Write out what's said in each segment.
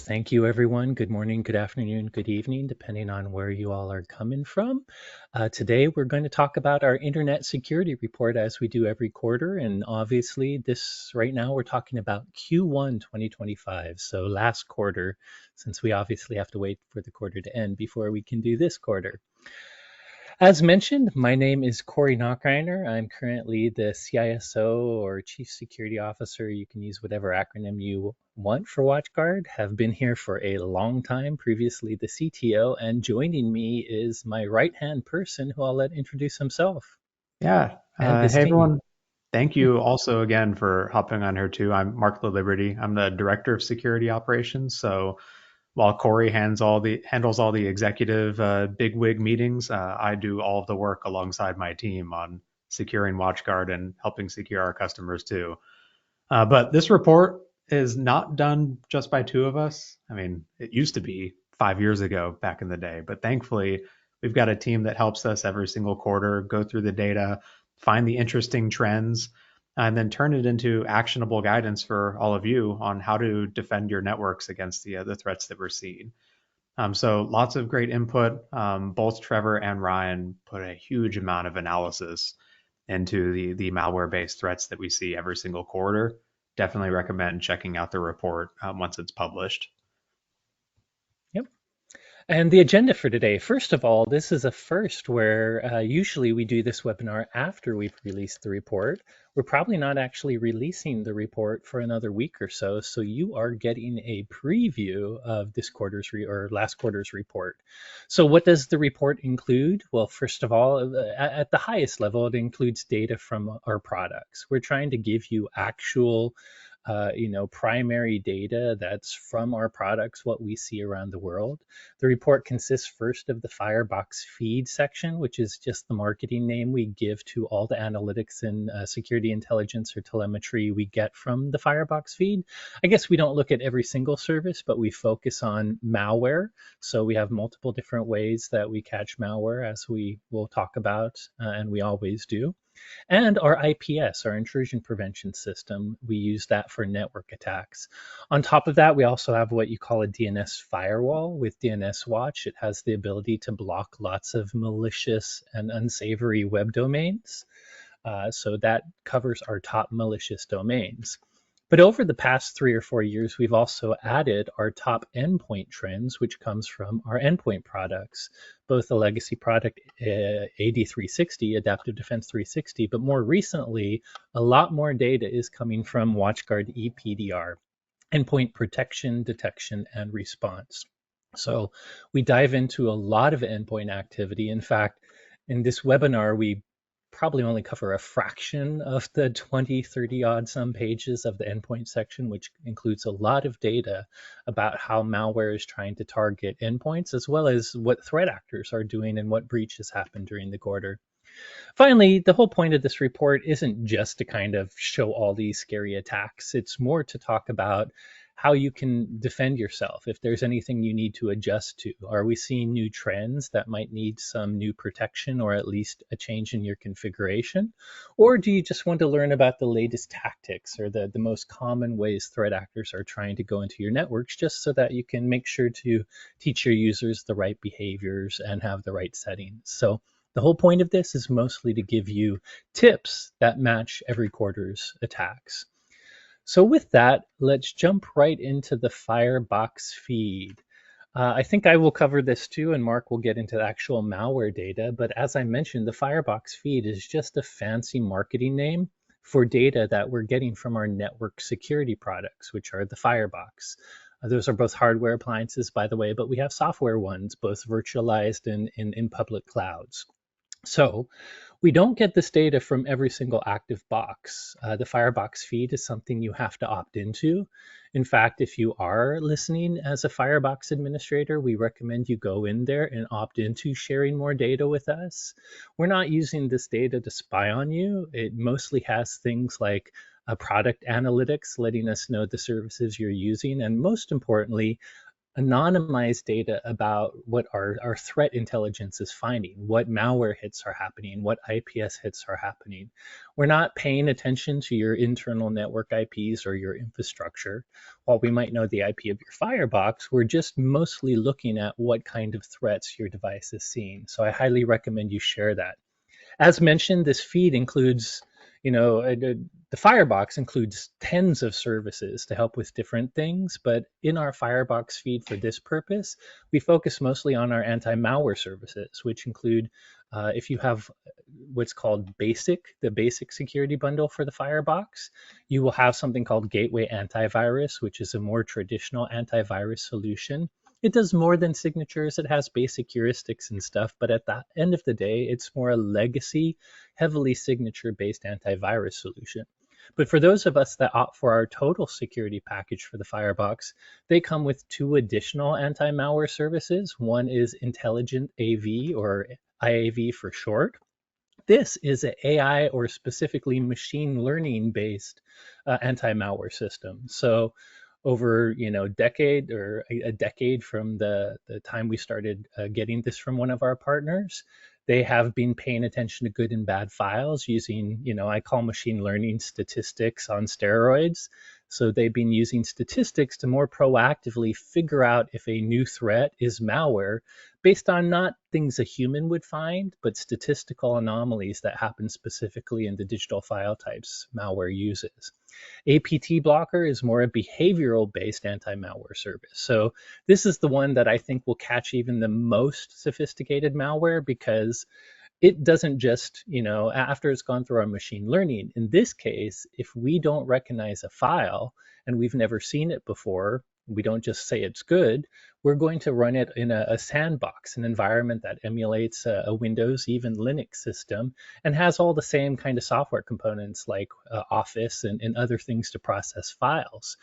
Thank you, everyone. Good morning, good afternoon, good evening, depending on where you all are coming from. Today, we're going to talk about our Internet Security Report as we do every quarter. And obviously, right now, we're talking about Q1 2025. So, last quarter, since we obviously have to wait for the quarter to end before we can do this quarter. As mentioned, my name is Corey Nachreiner. I'm currently the CISO or Chief Security Officer. You can use whatever acronym you want for WatchGuard. Have been here for a long time, previously the CTO, and joining me is my right-hand person who I'll let introduce himself Yeah. and his Hey, team. everyone. Thank you also again for hopping on here too. I'm Marc Laliberte. I'm the Director of Security Operations. So while Corey handles all the executive bigwig meetings, I do all of the work alongside my team on securing WatchGuard and helping secure our customers too. But this report is not done just by two of us. I mean, it used to be 5 years ago back in the day, but thankfully we've got a team that helps us every single quarter go through the data, find the interesting trends, and then turn it into actionable guidance for all of you on how to defend your networks against the threats that we're seeing. So lots of great input. Both Trevor and Ryan put a huge amount of analysis into the malware-based threats that we see every single quarter. Definitely recommend checking out the report once it's published. Yep. And the agenda for today, first of all, this is a first where usually we do this webinar after we've released the report. We're probably not actually releasing the report for another week or so, so you are getting a preview of this quarter's or last quarter's report. So what does the report include? Well, first of all, at the highest level, it includes data from our products. We're trying to give you actual primary data that's from our products, what we see around the world. The report consists first of the Firebox feed section, which is just the marketing name we give to all the analytics and security intelligence or telemetry we get from the Firebox feed. I guess we don't look at every single service, but we focus on malware. So we have multiple different ways that we catch malware, as we will talk about, and we always do. And our IPS, our intrusion prevention system, we use that for network attacks. On top of that, we also have what you call a DNS firewall with DNS Watch. It has the ability to block lots of malicious and unsavory web domains. So that covers our top malicious domains. But over the past 3 or 4 years, we've also added our top endpoint trends, which comes from our endpoint products, both the legacy product AD360, Adaptive Defense 360, but more recently, a lot more data is coming from WatchGuard EPDR, Endpoint Protection, Detection, and Response. So we dive into a lot of endpoint activity. In fact, in this webinar, we probably only cover a fraction of the 20, 30 odd some pages of the endpoint section, which includes a lot of data about how malware is trying to target endpoints, as well as what threat actors are doing and what breaches happened during the quarter. Finally, the whole point of this report isn't just to kind of show all these scary attacks. It's more to talk about how you can defend yourself, if there's anything you need to adjust to. Are we seeing new trends that might need some new protection or at least a change in your configuration? Or do you just want to learn about the latest tactics or the most common ways threat actors are trying to go into your networks, just so that you can make sure to teach your users the right behaviors and have the right settings? So the whole point of this is mostly to give you tips that match every quarter's attacks. So with that, let's jump right into the Firebox feed. I think I will cover this too, and Marc will get into the actual malware data. But as I mentioned, the Firebox feed is just a fancy marketing name for data that we're getting from our network security products, which are the Firebox. Those are both hardware appliances, by the way, but we have software ones, both virtualized and in public clouds. So we don't get this data from every single active box. The Firebox feed is something you have to opt into. In fact, if you are listening as a Firebox administrator, we recommend you go in there and opt into sharing more data with us. We're not using this data to spy on you. It mostly has things like product analytics, letting us know the services you're using, and most importantly, anonymized data about what our threat intelligence is finding, what malware hits are happening, what IPS hits are happening. We're not paying attention to your internal network IPs or your infrastructure. While we might know the IP of your firebox, we're just mostly looking at what kind of threats your device is seeing. So I highly recommend you share that. As mentioned, this feed includes, the Firebox includes tens of services to help with different things, but in our Firebox feed for this purpose, we focus mostly on our anti-malware services, which include, if you have what's called the basic security bundle for the Firebox, you will have something called Gateway Antivirus, which is a more traditional antivirus solution. It does more than signatures. It has basic heuristics and stuff, but at the end of the day, it's more a legacy, heavily signature-based antivirus solution. But for those of us that opt for our total security package for the Firebox, they come with two additional anti-malware services. One is Intelligent AV, or IAV for short. This is an AI, or specifically machine learning based anti-malware system. So over decade, or a decade from the time we started getting this from one of our partners, they have been paying attention to good and bad files using, I call machine learning statistics on steroids. So they've been using statistics to more proactively figure out if a new threat is malware based on not things a human would find, but statistical anomalies that happen specifically in the digital file types malware uses. APT blocker is more a behavioral based anti-malware service. So this is the one that I think will catch even the most sophisticated malware, because it doesn't just, after it's gone through our machine learning, in this case, if we don't recognize a file and we've never seen it before, we don't just say it's good, we're going to run it in a sandbox, an environment that emulates a Windows, even Linux system, and has all the same kind of software components like Office and other things to process files.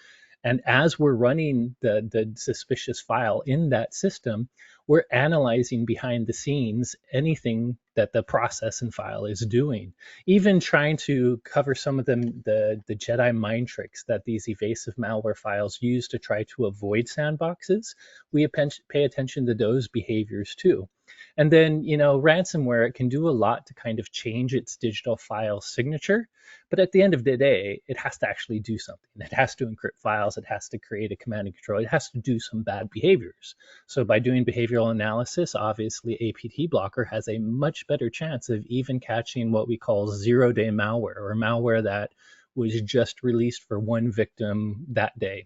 And as we're running the suspicious file in that system, we're analyzing behind the scenes anything that the process and file is doing, even trying to cover some of the Jedi mind tricks that these evasive malware files use to try to avoid sandboxes. We pay attention to those behaviors too. And then, ransomware, it can do a lot to kind of change its digital file signature. But at the end of the day, it has to actually do something. It has to encrypt files. It has to create a command and control. It has to do some bad behaviors. So by doing behavioral analysis, obviously APT blocker has a much better chance of even catching what we call zero-day malware, or malware that was just released for one victim that day.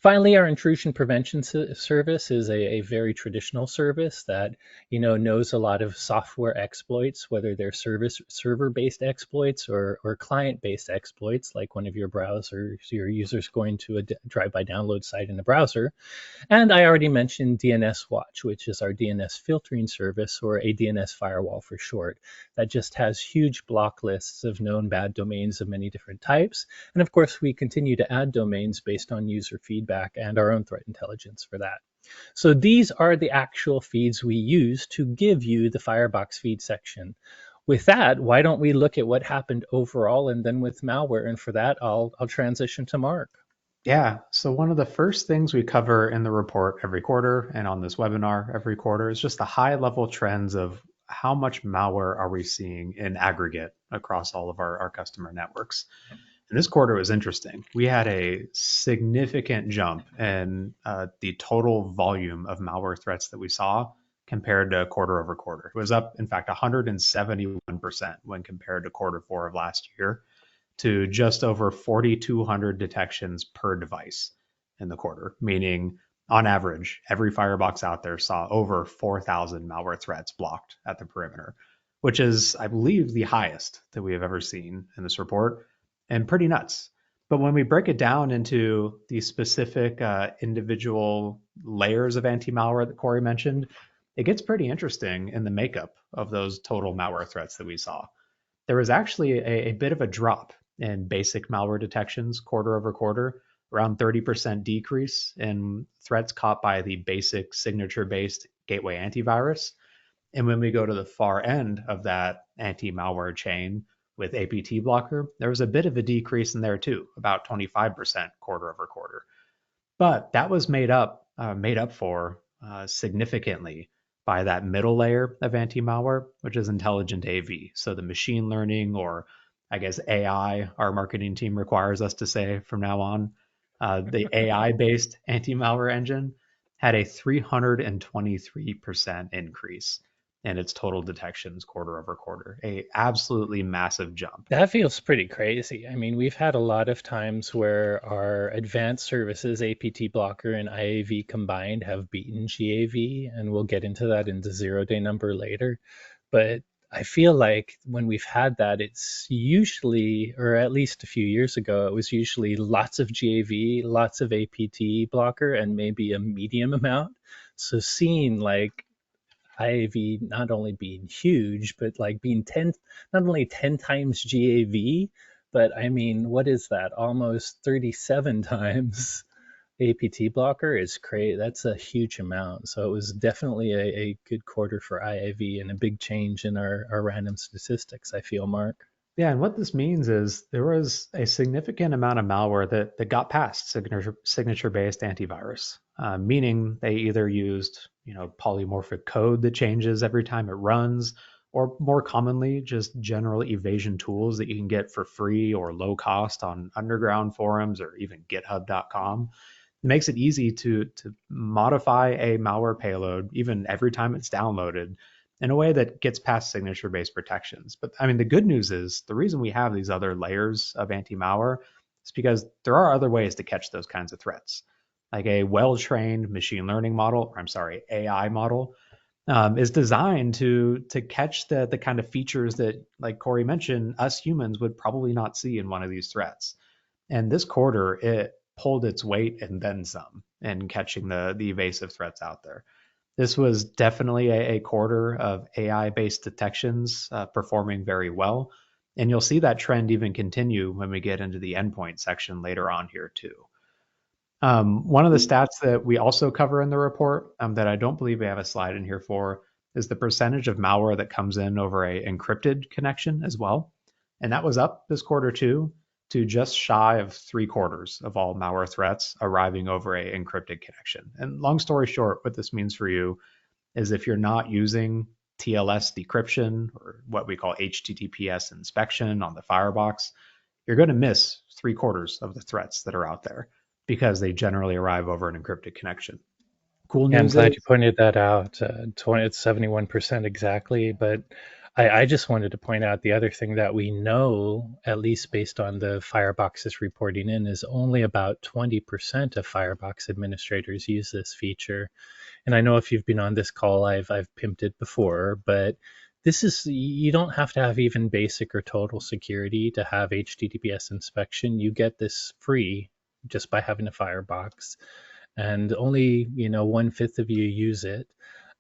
Finally, our intrusion prevention service is a very traditional service that knows a lot of software exploits, whether they're server-based exploits or client-based exploits, like one of your your users going to a drive-by download site in a browser. And I already mentioned DNS Watch, which is our DNS filtering service, or a DNS firewall for short, that just has huge block lists of known bad domains of many different types. And of course, we continue to add domains based on user feedback and our own threat intelligence for that. So these are the actual feeds we use to give you the Firebox feed section. With that, why don't we look at what happened overall and then with malware? And for that, I'll transition to Marc. Yeah, so one of the first things we cover in the report every quarter and on this webinar every quarter is just the high level trends of how much malware are we seeing in aggregate across all of our customer networks. And this quarter was interesting. We had a significant jump in the total volume of malware threats that we saw compared to quarter over quarter. It was up, in fact, 171% when compared to quarter four of last year, to just over 4,200 detections per device in the quarter, meaning on average, every firebox out there saw over 4,000 malware threats blocked at the perimeter, which is, I believe, the highest that we have ever seen in this report, and pretty nuts. But when we break it down into the specific individual layers of anti-malware that Corey mentioned, it gets pretty interesting in the makeup of those total malware threats that we saw. There was actually a bit of a drop in basic malware detections quarter over quarter, around 30% decrease in threats caught by the basic signature-based gateway antivirus. And when we go to the far end of that anti-malware chain with APT blocker, there was a bit of a decrease in there too, about 25% quarter over quarter. But that was made up made up for significantly by that middle layer of anti-malware, which is intelligent AV. So the machine learning, or I guess AI, our marketing team requires us to say from now on, the AI-based anti-malware engine had a 323% increase in its total detections quarter over quarter, a absolutely massive jump. That feels pretty crazy. I mean, we've had a lot of times where our advanced services, APT blocker and IAV combined, have beaten GAV, and we'll get into that in the 0-day number later. But I feel like when we've had that, it's usually, or at least a few years ago, it was usually lots of GAV, lots of APT blocker, and maybe a medium amount. So seeing like IAV not only being huge, but like being 10, not only 10 times GAV, but I mean, what is that? Almost 37 times APT blocker is crazy. That's a huge amount. So it was definitely a good quarter for IAV and a big change in our random statistics, I feel, Mark. Yeah, and what this means is there was a significant amount of malware that got past signature-based antivirus, meaning they either used polymorphic code that changes every time it runs, or more commonly just general evasion tools that you can get for free or low cost on underground forums or even GitHub.com. It makes it easy to modify a malware payload even every time it's downloaded in a way that gets past signature-based protections. But I mean, the good news is the reason we have these other layers of anti-malware is because there are other ways to catch those kinds of threats. Like a well-trained machine learning model, or I'm sorry, AI model, is designed to catch the kind of features that, like Corey mentioned, us humans would probably not see in one of these threats. And this quarter, it pulled its weight and then some in catching the evasive threats out there. This was definitely a quarter of AI-based detections performing very well. And you'll see that trend even continue when we get into the endpoint section later on here too. One of the stats that we also cover in the report that I don't believe we have a slide in here for is the percentage of malware that comes in over a encrypted connection as well. And that was up this quarter too, to just shy of 3/4 of all malware threats arriving over a encrypted connection. And long story short, what this means for you is if you're not using TLS decryption, or what we call HTTPS inspection on the firebox, you're going to miss 3/4 of the threats that are out there because they generally arrive over an encrypted connection. Cool Yeah, I'm news glad you is, pointed that out. 20, it's 71% exactly. But I just wanted to point out the other thing that we know, at least based on the Firebox's reporting in, is only about 20% of Firebox administrators use this feature. And I know if you've been on this call, I've pimped it before, but this is, you don't have to have even basic or total security to have HTTPS inspection. You get this free just by having a Firebox, and only 1/5 of you use it.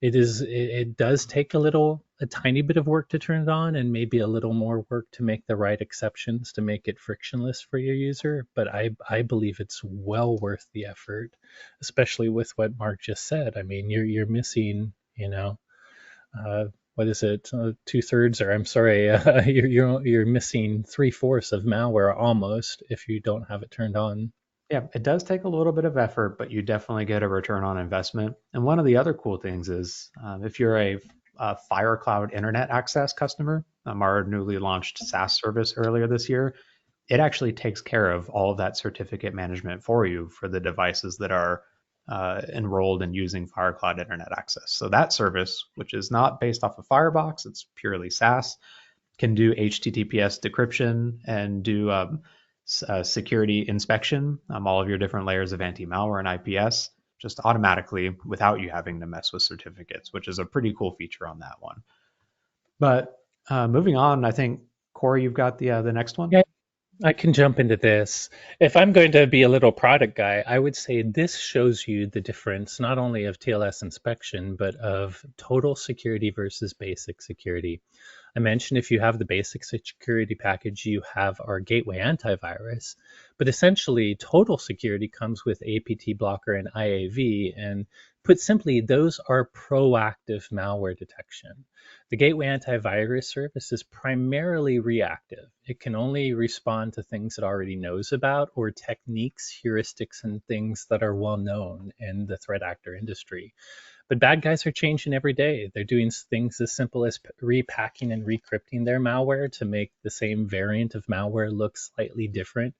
It does take a tiny bit of work to turn it on, and maybe a little more work to make the right exceptions to make it frictionless for your user. But I believe it's well worth the effort, especially with what Mark just said. I mean, you're missing, uh, what is it, 2/3, or I'm sorry, you're missing 3/4 of malware almost if you don't have it turned on. yeah, it does take a little bit of effort, but you definitely get a return on investment. And one of the other cool things is if you're a FireCloud Internet Access customer, our newly launched SaaS service earlier this year, it actually takes care of all of that certificate management for you for the devices that are enrolled in using FireCloud Internet Access. So that service, which is not based off of Firebox, it's purely SaaS, can do HTTPS decryption and do security inspection, all of your different layers of anti-malware and IPS, just automatically without you having to mess with certificates, which is a pretty cool feature on that one. But moving on, I think Corey, you've got the next one. Yeah, I can jump into this. If I'm going to be a little product guy, I would say this shows you the difference not only of TLS inspection, but of total security versus basic security. I mentioned if you have the basic security package, you have our gateway antivirus. But essentially, total security comes with APT blocker and IAV. And put simply, those are proactive malware detection. The gateway antivirus service is primarily reactive. It can only respond to things it already knows about or techniques, heuristics, and things that are well known in the threat actor industry. But bad guys are changing every day. They're doing things as simple as repacking and recrypting their malware to make the same variant of malware look slightly different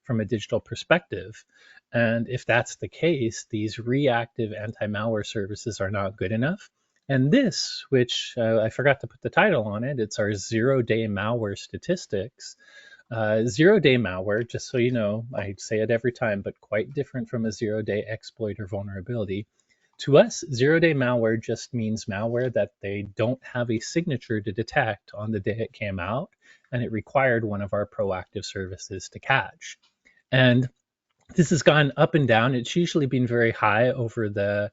from a digital perspective. And if that's the case, these reactive anti-malware services are not good enough. And this, which I forgot to put the title on it, it's our zero-day malware statistics. Zero-day malware, just so you know, I say it every time, but quite different from a zero-day exploit or vulnerability. To us, zero-day malware just means malware that they don't have a signature to detect on the day it came out, and it required one of our proactive services to catch. And this has gone up and down. It's usually been very high over the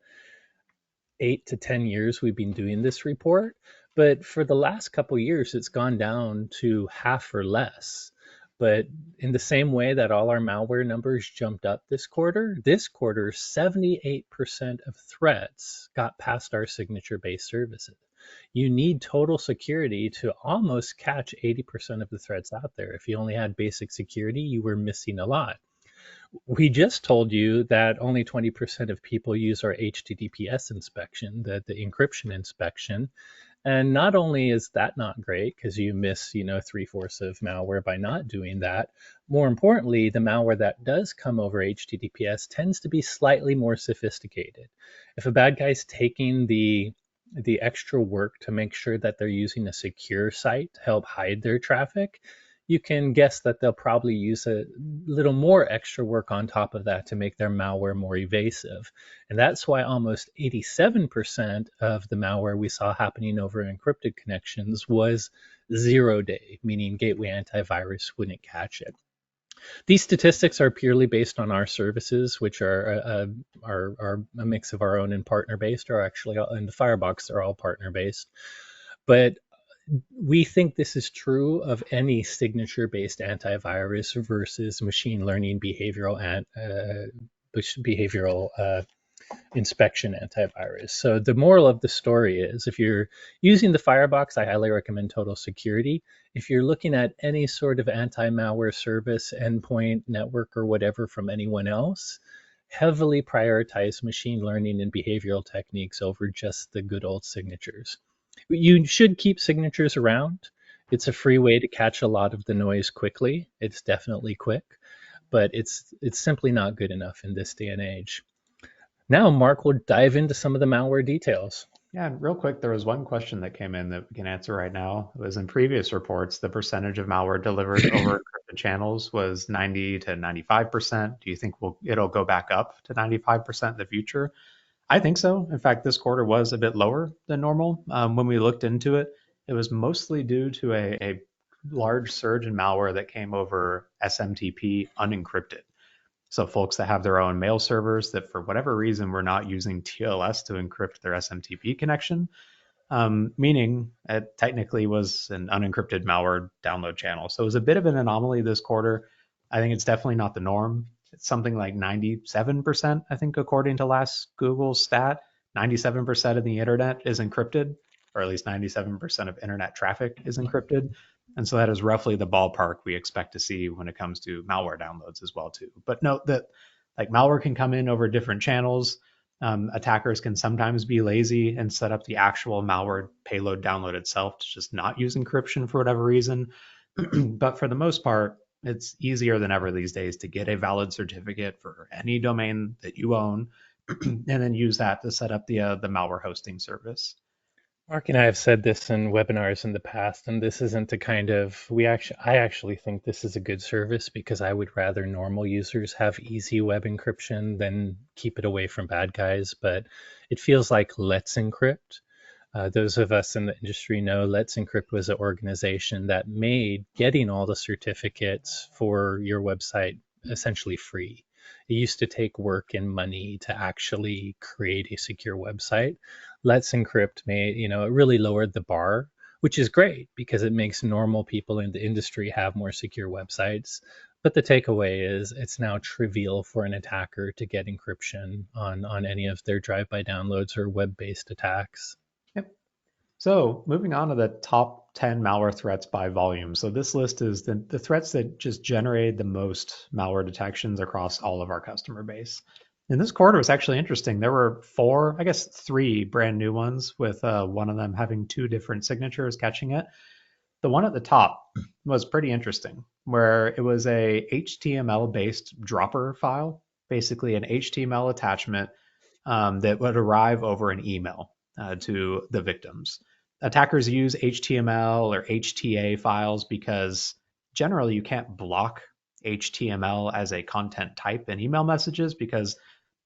8 to 10 years we've been doing this report, but for the last couple of years, it's gone down to half or less. But in the same way that all our malware numbers jumped up this quarter, 78% of threats got past our signature-based services. You need total security to almost catch 80% of the threats out there. If you only had basic security, you were missing a lot. We just told you that only 20% of people use our HTTPS inspection, the encryption inspection. And not only is that not great because you miss, 3/4 of malware by not doing that, more importantly, the malware that does come over HTTPS tends to be slightly more sophisticated. If a bad guy's taking the extra work to make sure that they're using a secure site to help hide their traffic, you can guess that they'll probably use a little more extra work on top of that to make their malware more evasive. And that's why almost 87% of the malware we saw happening over encrypted connections was zero-day, meaning gateway antivirus wouldn't catch it. These statistics are purely based on our services, which are a mix of our own and partner-based, or actually in the Firebox, they're all partner-based. But we think this is true of any signature-based antivirus versus machine learning behavioral inspection antivirus. So the moral of the story is, if you're using the Firebox, I highly recommend Total Security. If you're looking at any sort of anti-malware service, endpoint, network, or whatever from anyone else, heavily prioritize machine learning and behavioral techniques over just the good old signatures. You should keep signatures around. It's a free way to catch a lot of the noise quickly. It's definitely quick, but it's simply not good enough in this day and age. Now, Marc will dive into some of the malware details. Yeah, and real quick, there was one question that came in that we can answer right now. It was in previous reports, the percentage of malware delivered over encrypted channels was 90 to 95%. Do you think it'll go back up to 95% in the future? I think so. In fact, this quarter was a bit lower than normal. When we looked into it, it was mostly due to a large surge in malware that came over SMTP unencrypted. So folks that have their own mail servers that for whatever reason were not using TLS to encrypt their SMTP connection, meaning it technically was an unencrypted malware download channel. So it was a bit of an anomaly this quarter. I think it's definitely not the norm. It's something like 97%, I think, according to last Google stat. 97% of the internet is encrypted, or at least 97% of internet traffic is encrypted. And so that is roughly the ballpark we expect to see when it comes to malware downloads as well, too. But note that malware can come in over different channels. Attackers can sometimes be lazy and set up the actual malware payload download itself to just not use encryption for whatever reason. But for the most part, it's easier than ever these days to get a valid certificate for any domain that you own and then use that to set up the malware hosting service. Marc and I have said this in webinars in the past, and this isn't a kind of, I actually think this is a good service because I would rather normal users have easy web encryption than keep it away from bad guys. But it feels like Let's Encrypt. Those of us in the industry know Let's Encrypt was an organization that made getting all the certificates for your website essentially free. It used to take work and money to actually create a secure website. Let's Encrypt it really lowered the bar, which is great because it makes normal people in the industry have more secure websites. But the takeaway is it's now trivial for an attacker to get encryption on any of their drive-by downloads or web-based attacks. Yep. So moving on to the top 10 malware threats by volume. So this list is the threats that just generated the most malware detections across all of our customer base. And this quarter was actually interesting. There were four, I guess three brand new ones, with one of them having two different signatures catching it. The one at the top was pretty interesting, where it was a HTML-based dropper file, basically an HTML attachment that would arrive over an email to the victims. Attackers use HTML or HTA files because generally you can't block HTML as a content type in email messages because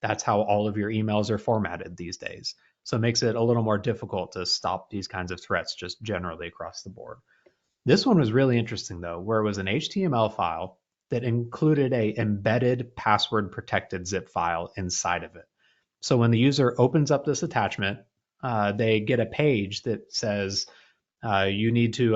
that's how all of your emails are formatted these days. So it makes it a little more difficult to stop these kinds of threats just generally across the board. This one was really interesting though, where it was an HTML file that included a embedded password protected zip file inside of it. So when the user opens up this attachment, they get a page that says you need to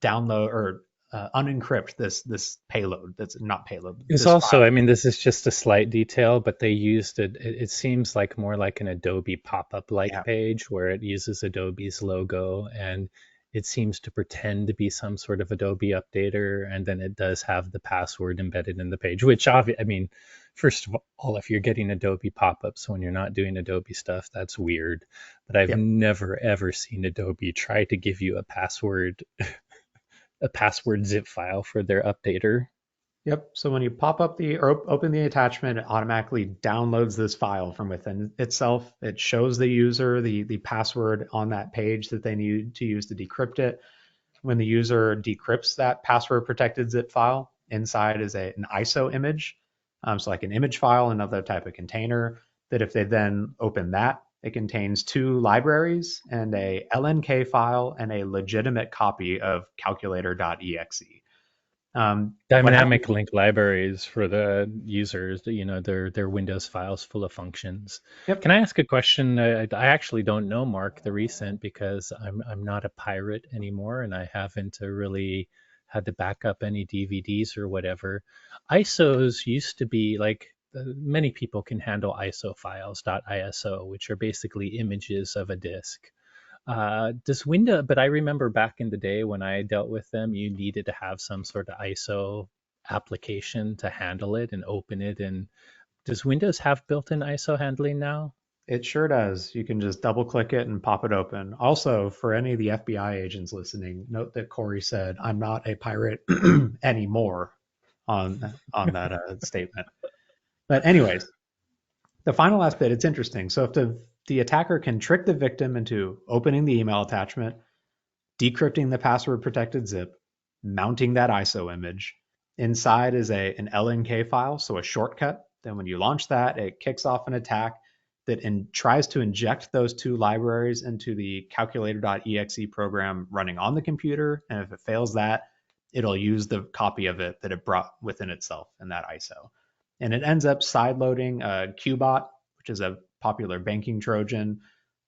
download or unencrypt this payload. That's not payload. It's This also, file. I mean, this is just a slight detail, but they used it. It seems like more like an Adobe pop-up like Yeah. page where it uses Adobe's logo and it seems to pretend to be some sort of Adobe updater. And then it does have the password embedded in the page, which I mean, first of all, if you're getting Adobe pop-ups when you're not doing Adobe stuff, that's weird. But I've Yep. never ever seen Adobe try to give you a password zip file for their updater. Yep. So when you pop up the or open the attachment, it automatically downloads this file from within itself. It shows the user the password on that page that they need to use to decrypt it. When the user decrypts that password protected zip file, inside is an ISO image. So like an image file, another type of container that if they then open that, it contains two libraries and a LNK file and a legitimate copy of calculator.exe. What happened? Dynamic link libraries for the users, their Windows files full of functions. Yep. Can I ask a question? I actually don't know, Mark, the recent, because I'm not a pirate anymore and I haven't really had to back up any DVDs or whatever. ISOs used to be like many people can handle ISO files .iso, which are basically images of a disk. Does Windows, but I remember back in the day when I dealt with them, you needed to have some sort of ISO application to handle it and open it. And does Windows have built-in ISO handling now? It sure does. You can just double click it and pop it open. Also, for any of the FBI agents listening, note that Corey said, "I'm not a pirate anymore" on that statement. But anyways, the final last bit, it's interesting. So if the attacker can trick the victim into opening the email attachment, decrypting the password protected zip, mounting that ISO image, inside is an LNK file, so a shortcut. Then when you launch that, it kicks off an attack that tries to inject those two libraries into the calculator.exe program running on the computer. And if it fails that, it'll use the copy of it that it brought within itself in that ISO. And it ends up sideloading a Qbot, which is a popular banking Trojan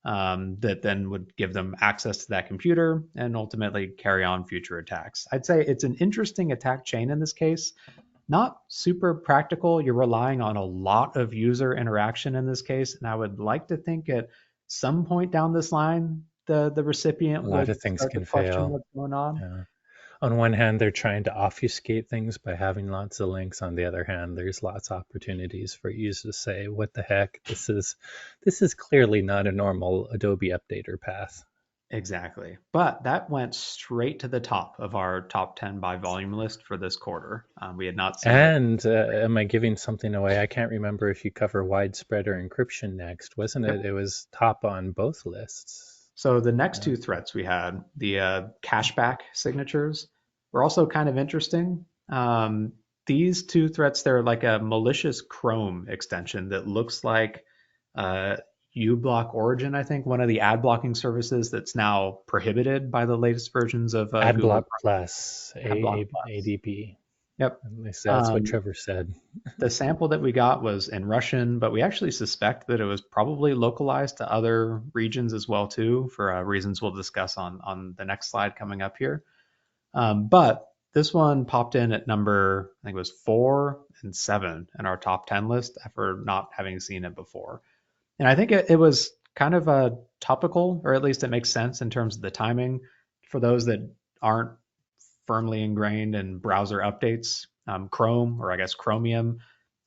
that then would give them access to that computer and ultimately carry on future attacks. I'd say it's an interesting attack chain in this case. Not super practical. You're relying on a lot of user interaction in this case. And I would like to think at some point down this line, the recipient A lot would of things start to can question fail. what's going on. Yeah. On one hand, they're trying to obfuscate things by having lots of links. On the other hand, there's lots of opportunities for users to say, "What the heck? This is clearly not a normal Adobe updater path." Exactly. But that went straight to the top of our top 10 by volume list for this quarter. We had not seen it. And am I giving something away? I can't remember if you cover widespread or encryption next, wasn't it? Yep. It was top on both lists. So the next Yeah. two threats we had, the cashback signatures, were also kind of interesting. These two threats, they're like a malicious Chrome extension that looks like uh, uBlock Origin, I think, one of the ad blocking services that's now prohibited by the latest versions of Google AdBlock Chrome. Plus, AdBlock Plus. ADP. Yep. At least that's what Um, Trevor said. the sample that we got was in Russian, but we actually suspect that it was probably localized to other regions as well too, for reasons we'll discuss on the next slide coming up here. But this one popped in at number, I think it was 4 and 7 in our top 10 list after not having seen it before. And I think it was kind of topical, or at least it makes sense in terms of the timing for those that aren't firmly ingrained in browser updates. Chrome, or I guess Chromium,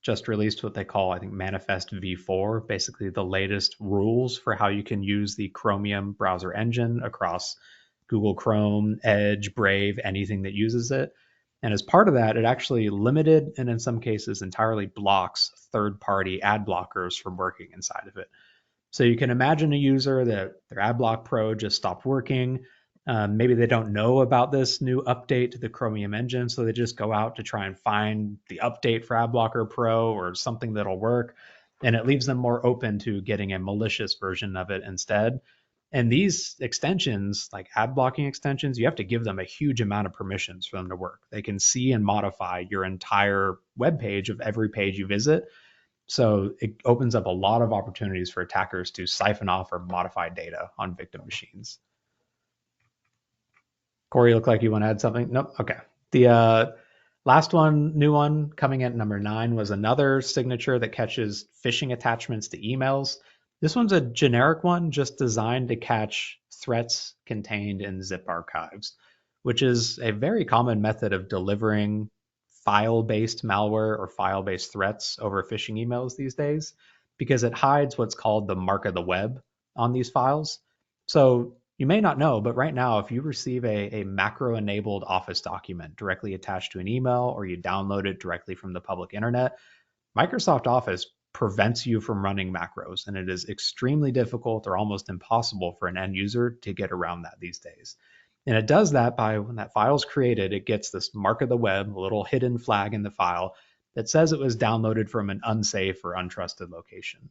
just released what they call, I think, Manifest v4, basically the latest rules for how you can use the Chromium browser engine across Google Chrome, Edge, Brave, anything that uses it. And as part of that, it actually limited and in some cases entirely blocks third party ad blockers from working inside of it. So you can imagine a user that their AdBlock Pro just stopped working. Maybe they don't know about this new update to the Chromium engine, so they just go out to try and find the update for AdBlocker Pro or something that'll work. And it leaves them more open to getting a malicious version of it instead. And these extensions, like ad blocking extensions, you have to give them a huge amount of permissions for them to work. They can see and modify your entire web page of every page you visit. So it opens up a lot of opportunities for attackers to siphon off or modify data on victim machines. Corey, you look like you want to add something? Nope. Okay. The last one, new one coming at number 9, was another signature that catches phishing attachments to emails. This one's a generic one just designed to catch threats contained in zip archives, which is a very common method of delivering file-based malware or file-based threats over phishing emails these days, because it hides what's called the mark of the web on these files. So you may not know, but right now, if you receive a macro-enabled Office document directly attached to an email, or you download it directly from the public internet, Microsoft Office prevents you from running macros, and it is extremely difficult or almost impossible for an end user to get around that these days. And it does that by, when that file is created, it gets this mark of the web, a little hidden flag in the file that says it was downloaded from an unsafe or untrusted location.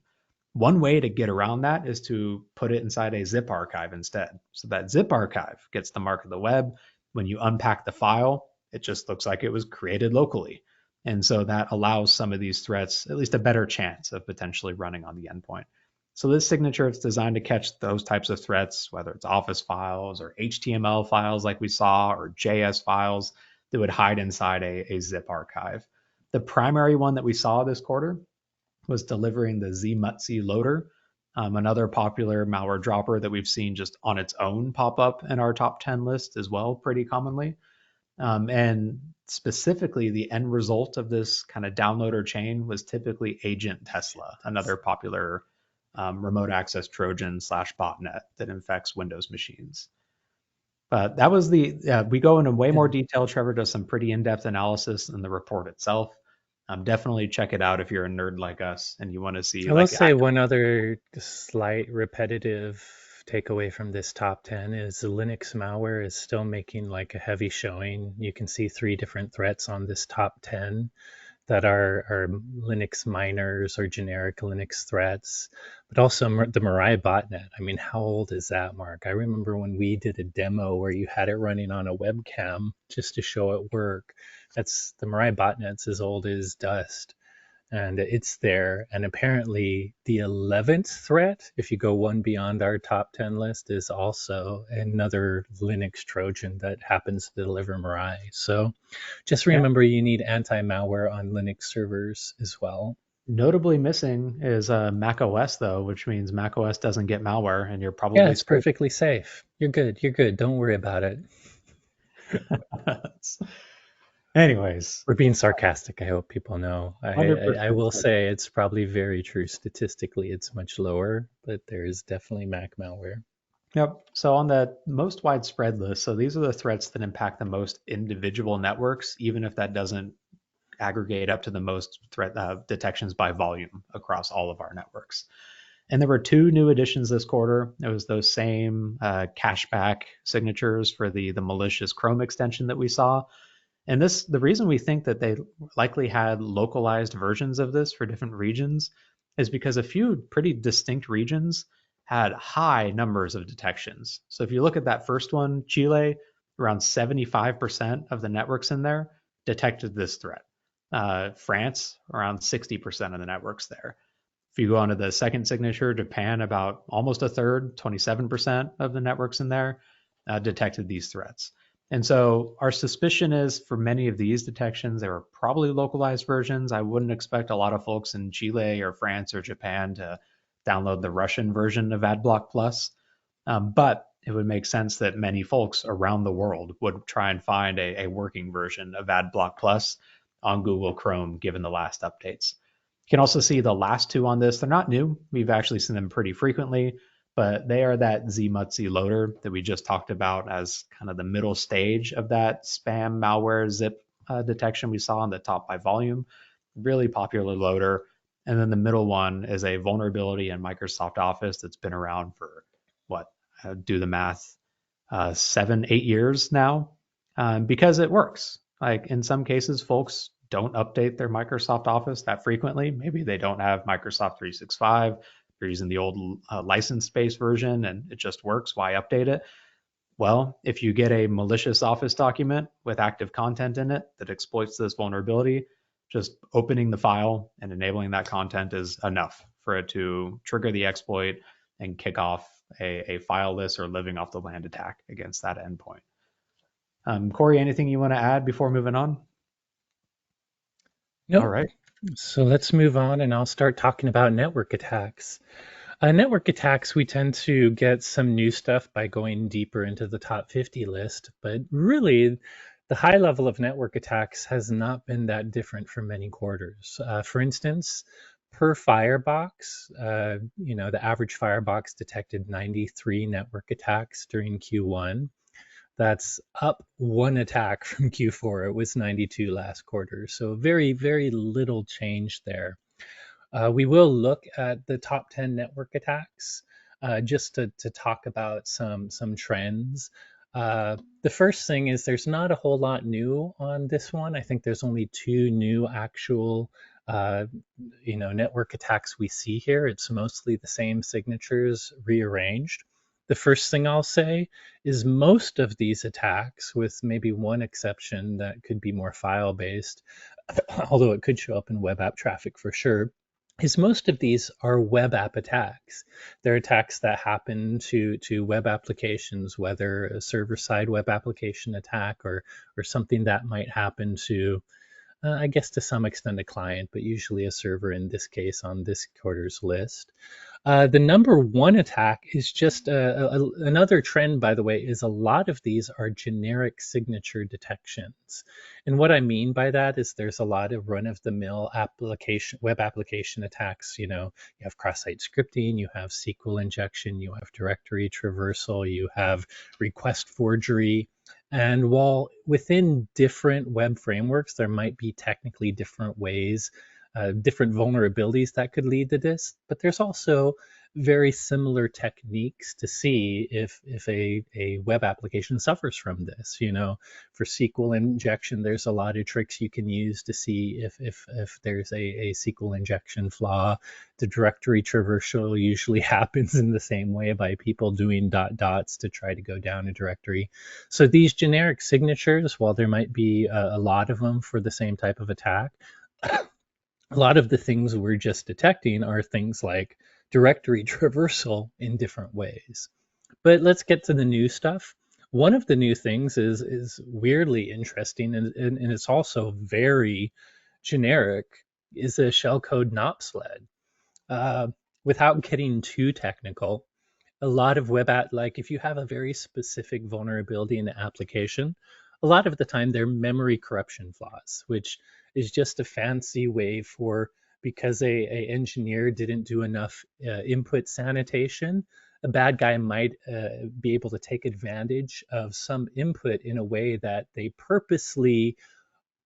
One way to get around that is to put it inside a zip archive instead. So that zip archive gets the mark of the web. When you unpack the file, it just looks like it was created locally. And so that allows some of these threats at least a better chance of potentially running on the endpoint. So this signature, it's designed to catch those types of threats, whether it's Office files or HTML files like we saw, or JS files that would hide inside a zip archive. The primary one that we saw this quarter was delivering the zmutz loader, another popular malware dropper that we've seen just on its own pop up in our top 10 list as well, pretty commonly. And specifically, the end result of this kind of downloader chain was typically Agent Tesla, another popular remote access Trojan slash botnet that infects Windows machines. But that was we go into way more detail. Trevor does some pretty in-depth analysis in the report itself. Definitely check it out if you're a nerd like us and you want to see I will like say one other slight repetitive takeaway from this top 10 is Linux malware is still making like a heavy showing. You can see 3 different threats on this top 10 that are Linux miners or generic Linux threats, but also the Mirai botnet. I mean, how old is that, Mark? I remember when we did a demo where you had it running on a webcam just to show it work. That's the Mirai botnet's as old as dust. And it's there. And apparently, the 11th threat, if you go one beyond our top 10 list, is also another Linux Trojan that happens to deliver Mirai. So just yeah. remember you need anti-malware on Linux servers as well. Notably missing is Mac OS though, which means Mac OS doesn't get malware, and you're Yeah, probably it's perfectly safe. You're good. You're good. Don't worry about it. Anyways, We're being sarcastic. I hope people know. I, 100%. I will say it's probably very true. Statistically, it's much lower, but there is definitely Mac malware. Yep. So on the most widespread list, so these are the threats that impact the most individual networks, even if that doesn't aggregate up to the most threat detections by volume across all of our networks. And there were 2 new additions this quarter. It was those same cashback signatures for the malicious Chrome extension that we saw. And the reason we think that they likely had localized versions of this for different regions is because a few pretty distinct regions had high numbers of detections. So if you look at that first one, Chile, around 75% of the networks in there detected this threat. France, around 60% of the networks there. If you go on to the second signature, Japan, about almost a third, 27% of the networks in there detected these threats. And so our suspicion is for many of these detections, they were probably localized versions. I wouldn't expect a lot of folks in Chile or France or Japan to download the Russian version of AdBlock Plus. But it would make sense that many folks around the world would try and find a working version of AdBlock Plus on Google Chrome, given the last updates. You can also see the last two on this. They're not new. We've actually seen them pretty frequently, but they are that zmutzi loader that we just talked about as kind of the middle stage of that spam malware zip detection we saw on the top by volume. Really popular loader. And then the middle one is a vulnerability in Microsoft Office that's been around for what, do the math, 7-8 years now, because it works. Like in some cases, folks don't update their Microsoft Office that frequently. Maybe they don't have Microsoft 365. They're using the old license-based version and it just works. Why update it? Well, if you get a malicious Office document with active content in it that exploits this vulnerability, just opening the file and enabling that content is enough for it to trigger the exploit and kick off a fileless or living off the land attack against that endpoint. Corey, anything you want to add before moving on? All Nope. right. So let's move on and I'll start talking about network attacks. Network attacks, we tend to get some new stuff by going deeper into the top 50 list, but really the high level of network attacks has not been that different for many quarters. For instance, per firebox, the average firebox detected 93 network attacks during Q1. That's up one attack from Q4. It was 92 last quarter. So very, very little change there. We will look at the top 10 network attacks just to talk about some trends. The first thing is there's not a whole lot new on this one. I think there's only two new actual network attacks we see here. It's mostly the same signatures rearranged. The first thing I'll say is most of these attacks, with maybe one exception that could be more file-based, although it could show up in web app traffic for sure, is most of these are web app attacks. They're attacks that happen to web applications, whether a server-side web application attack or something that might happen to I guess to some extent a client, but usually a server in this case on this quarter's list. The number one attack is just another trend, by the way, is a lot of these are generic signature detections. And what I mean by that is there's a lot of run-of-the-mill web application attacks. You have cross-site scripting, you have SQL injection, you have directory traversal, you have request forgery. And while within different web frameworks, there might be technically different ways, different vulnerabilities that could lead to this, but there's also very similar techniques to see if a web application suffers from this. For SQL injection, there's a lot of tricks you can use to see if there's a SQL injection flaw. The directory traversal usually happens in the same way by people doing dots to try to go down a directory. So these generic signatures, while there might be a lot of them for the same type of attack, a lot of the things we're just detecting are things like directory traversal in different ways. But let's get to the new stuff. One of the new things is weirdly interesting, and it's also very generic, is a shellcode NOP sled. Without getting too technical, a lot of like if you have a very specific vulnerability in the application, a lot of the time they're memory corruption flaws, which is just a fancy way for, because a engineer didn't do enough input sanitation, a bad guy might be able to take advantage of some input in a way that they purposely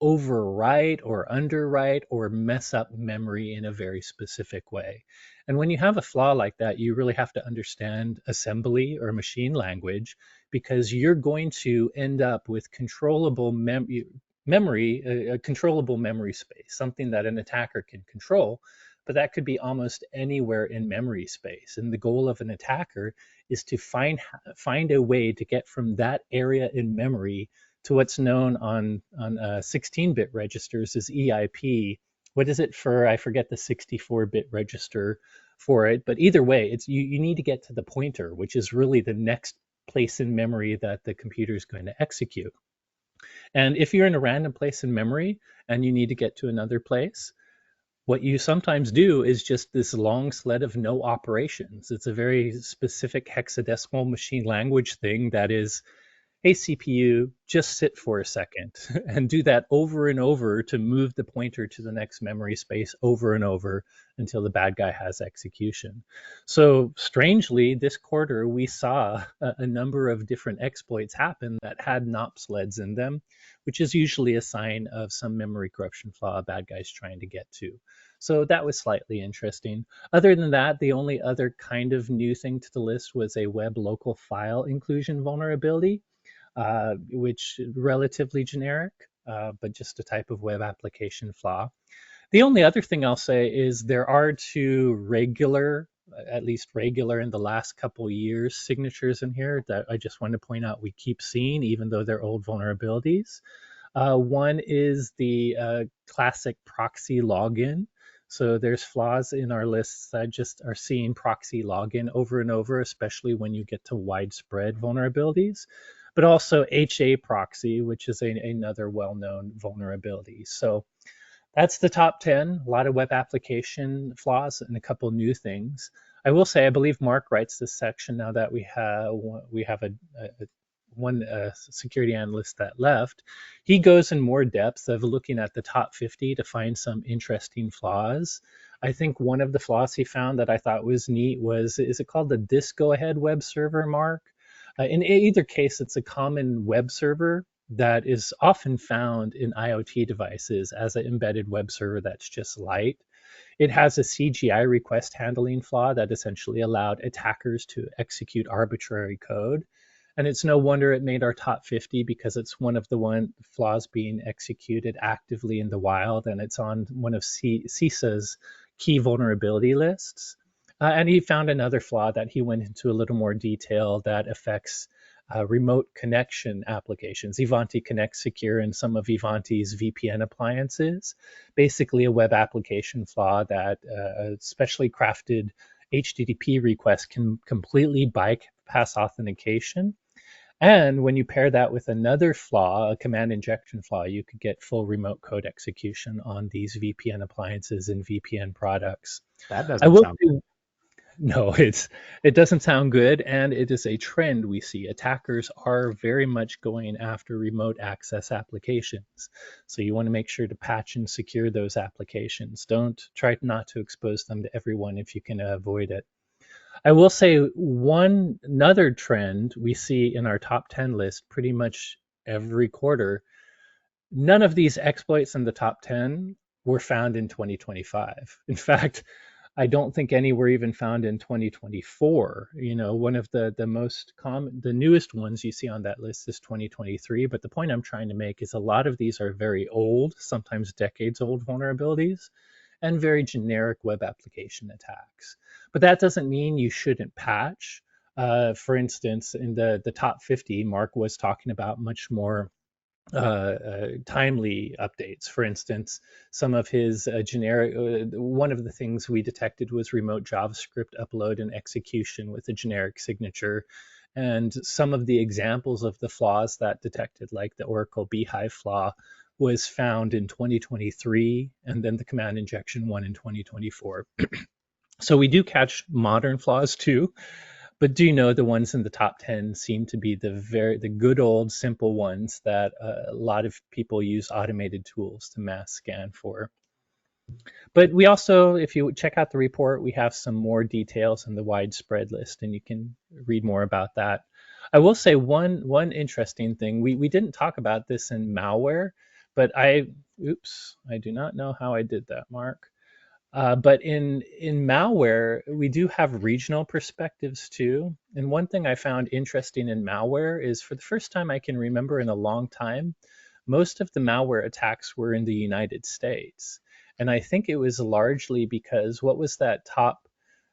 overwrite or underwrite or mess up memory in a very specific way. And when you have a flaw like that, you really have to understand assembly or machine language, because you're going to end up with controllable memory, a controllable memory space, something that an attacker can control, but that could be almost anywhere in memory space. And the goal of an attacker is to find a way to get from that area in memory to what's known on 16-bit registers as EIP. What is it for? I forget the 64-bit register for it, but either way, you need to get to the pointer, which is really the next place in memory that the computer is going to execute. And if you're in a random place in memory and you need to get to another place, what you sometimes do is just this long sled of no operations. It's a very specific hexadecimal machine language thing that is, hey, CPU, just sit for a second and do that over and over to move the pointer to the next memory space over and over until the bad guy has execution. So strangely, this quarter, we saw a number of different exploits happen that had NOP sleds in them, which is usually a sign of some memory corruption flaw a bad guy's trying to get to. So that was slightly interesting. Other than that, the only other kind of new thing to the list was a web local file inclusion vulnerability, which relatively generic, but just a type of web application flaw. The only other thing I'll say is there are two regular, at least regular in the last couple of years, signatures in here that I just want to point out we keep seeing, even though they're old vulnerabilities. One is the classic proxy login. So there's flaws in our lists that just are seeing proxy login over and over, especially when you get to widespread vulnerabilities, but also HA proxy, which is another well-known vulnerability. So that's the top 10, a lot of web application flaws and a couple new things. I will say, I believe Marc writes this section now that we have one security analyst that left. He goes in more depth of looking at the top 50 to find some interesting flaws. I think one of the flaws he found that I thought was neat was, is it called the This Go Ahead web server, Marc? In either case, it's a common web server that is often found in IoT devices as an embedded web server that's just light. It has a CGI request handling flaw that essentially allowed attackers to execute arbitrary code. And it's no wonder it made our top 50 because it's one of the flaws being executed actively in the wild, and it's on one of CISA's key vulnerability lists. And he found another flaw that he went into a little more detail that affects remote connection applications. Ivanti Connect Secure and some of Ivanti's VPN appliances, basically a web application flaw that specially crafted HTTP requests can completely bypass authentication. And when you pair that with another flaw, a command injection flaw, you could get full remote code execution on these VPN appliances and VPN products. That I doesn't will sound say, no, it doesn't sound good, and it is a trend we see. Attackers are very much going after remote access applications. So you want to make sure to patch and secure those applications. Don't try not to expose them to everyone if you can avoid it. I will say another trend we see in our top 10 list pretty much every quarter. None of these exploits in the top 10 were found in 2025. In fact, I don't think any were even found in 2024. You know, one of the most common, the newest ones you see on that list is 2023. But the point I'm trying to make is a lot of these are very old, sometimes decades old vulnerabilities, and very generic web application attacks. But that doesn't mean you shouldn't patch. For instance, in the top 50, Marc was talking about much more timely updates. For instance, some of his generic, one of the things we detected was remote JavaScript upload and execution with a generic signature. And some of the examples of the flaws that detected, like the Oracle Beehive flaw, was found in 2023, and then the command injection one in 2024. So we do catch modern flaws too, but do know the ones in the top 10 seem to be the good old simple ones that a lot of people use automated tools to mass scan for. But we also, if you check out the report, we have some more details in the widespread list, and you can read more about that. I will say one interesting thing, we didn't talk about this in malware, but I do not know how I did that, Marc. But in malware, we do have regional perspectives too. And one thing I found interesting in malware is, for the first time I can remember in a long time, most of the malware attacks were in the United States. And I think it was largely because, what was that top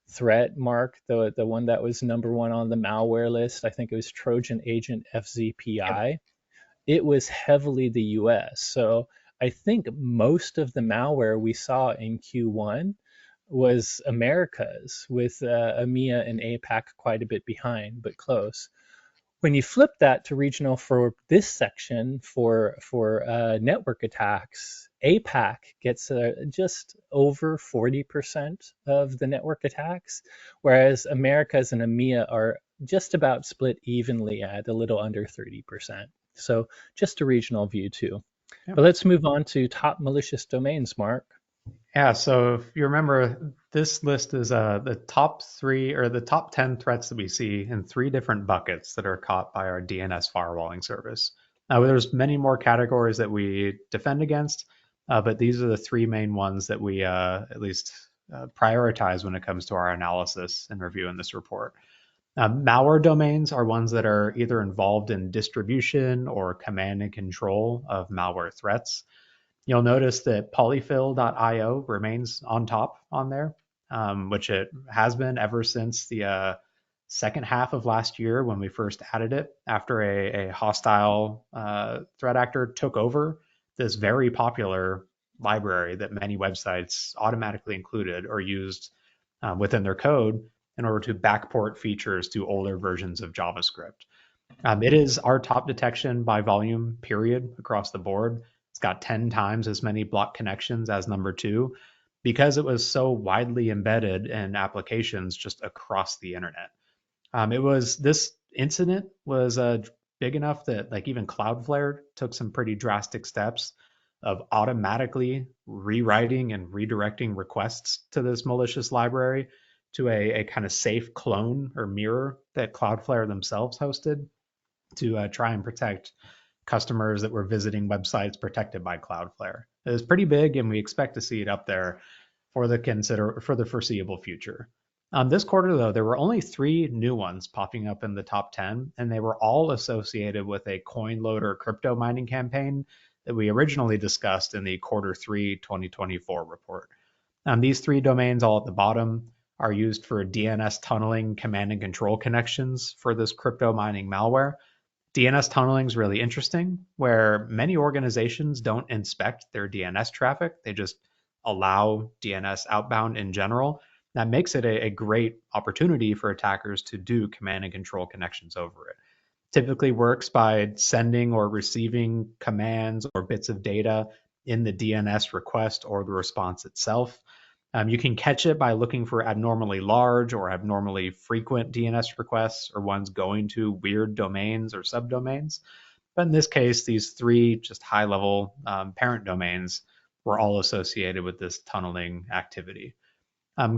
threat, Marc? The one that was number one on the malware list? I think it was Trojan Agent FZPI. it was heavily the US. So I think most of the malware we saw in Q1 was Americas, with EMEA and APAC quite a bit behind, but close. When you flip that to regional for this section for network attacks, APAC gets just over 40% of the network attacks, whereas Americas and EMEA are just about split evenly at a little under 30%. So just a regional view too. Yeah. But let's move on to top malicious domains, Mark. Yeah, so if you remember, this list is the top 3 or the top 10 threats that we see in 3 different buckets that are caught by our DNS firewalling service. Now, there's many more categories that we defend against, but these are the 3 main ones that we at least prioritize when it comes to our analysis and review in this report. Malware domains are ones that are either involved in distribution or command and control of malware threats. You'll notice that polyfill.io remains on top on there, which it has been ever since the second half of last year when we first added it after a hostile threat actor took over this very popular library that many websites automatically included or used within their code in order to backport features to older versions of JavaScript. It is our top detection by volume, period, across the board. It's got 10 times as many block connections as number 2 because it was so widely embedded in applications just across the internet. This incident was big enough that like even Cloudflare took some pretty drastic steps of automatically rewriting and redirecting requests to this malicious library to a kind of safe clone or mirror that Cloudflare themselves hosted to try and protect customers that were visiting websites protected by Cloudflare. It was pretty big, and we expect to see it up there for the foreseeable future. This quarter, though, there were only 3 new ones popping up in the top 10, and they were all associated with a CoinLoader crypto mining campaign that we originally discussed in the Q3 2024 report. These 3 domains all at the bottom are used for DNS tunneling command and control connections for this crypto mining malware. DNS tunneling is really interesting, where many organizations don't inspect their DNS traffic. They just allow DNS outbound in general. That makes it a great opportunity for attackers to do command and control connections over it. Typically works by sending or receiving commands or bits of data in the DNS request or the response itself. You can catch it by looking for abnormally large or abnormally frequent DNS requests or ones going to weird domains or subdomains. But in this case, these 3 just high-level parent domains were all associated with this tunneling activity.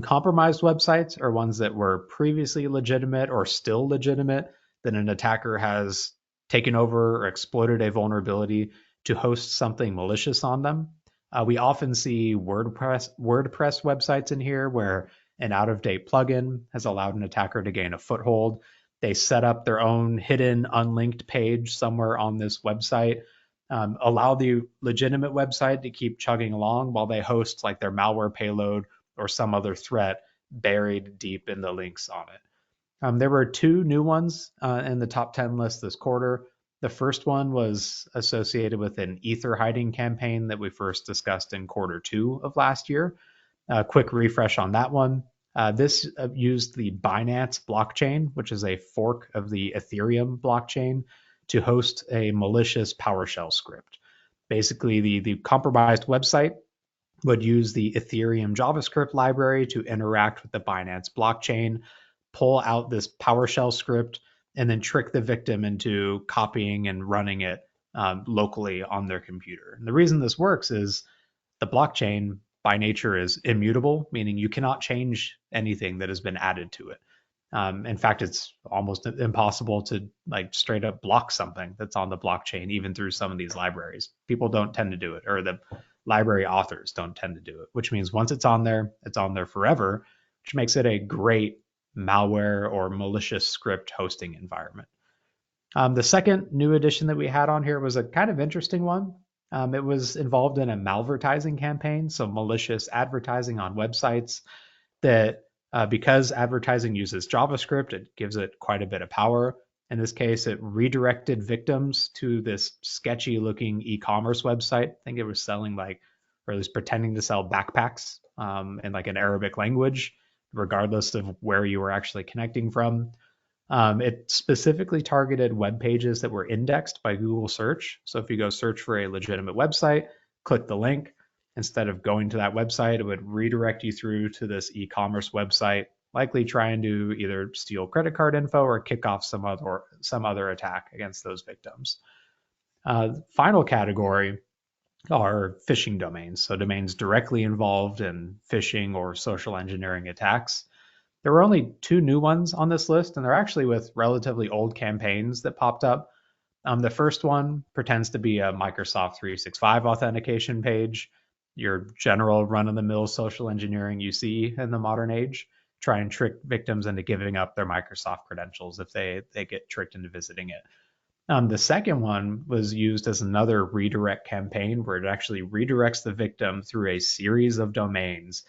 Compromised websites are ones that were previously legitimate or still legitimate that an attacker has taken over or exploited a vulnerability to host something malicious on them. We often see WordPress websites in here where an out-of-date plugin has allowed an attacker to gain a foothold. They set up their own hidden unlinked page somewhere on this website, allow the legitimate website to keep chugging along while they host like their malware payload or some other threat buried deep in the links on it. There were 2 new ones in the top 10 list this quarter. The first one was associated with an ether hiding campaign that we first discussed in Q2 of last year. Quick refresh on that one. This used the Binance blockchain, which is a fork of the Ethereum blockchain, to host a malicious PowerShell script. Basically, the compromised website would use the Ethereum JavaScript library to interact with the Binance blockchain, pull out this PowerShell script, and then trick the victim into copying and running it locally on their computer. And the reason this works is the blockchain by nature is immutable, meaning you cannot change anything that has been added to it. In fact, it's almost impossible to like straight up block something that's on the blockchain, even through some of these libraries. People don't tend to do it, or the library authors don't tend to do it, which means once it's on there forever, which makes it a great malware or malicious script hosting environment. The second new addition that we had on here was a kind of interesting one. It was involved in a malvertising campaign, so malicious advertising on websites that because advertising uses JavaScript, it gives it quite a bit of power. In this case, it redirected victims to this sketchy looking e-commerce website. I think it was selling like, or it was pretending to sell backpacks in like an Arabic language, regardless of where you were actually connecting from. It specifically targeted web pages that were indexed by Google search. So if you go search for a legitimate website, click the link. Instead of going to that website, it would redirect you through to this e-commerce website, likely trying to either steal credit card info or kick off some other attack against those victims. Final category are phishing domains, so domains directly involved in phishing or social engineering attacks. There were only two new ones on this list, and they're actually with relatively old campaigns that popped up. The first one pretends to be a Microsoft 365 authentication page, your general run-of-the-mill social engineering you see in the modern age, try and trick victims into giving up their Microsoft credentials if they get tricked into visiting it. The second one was used as another redirect campaign where it actually redirects the victim through a series of domains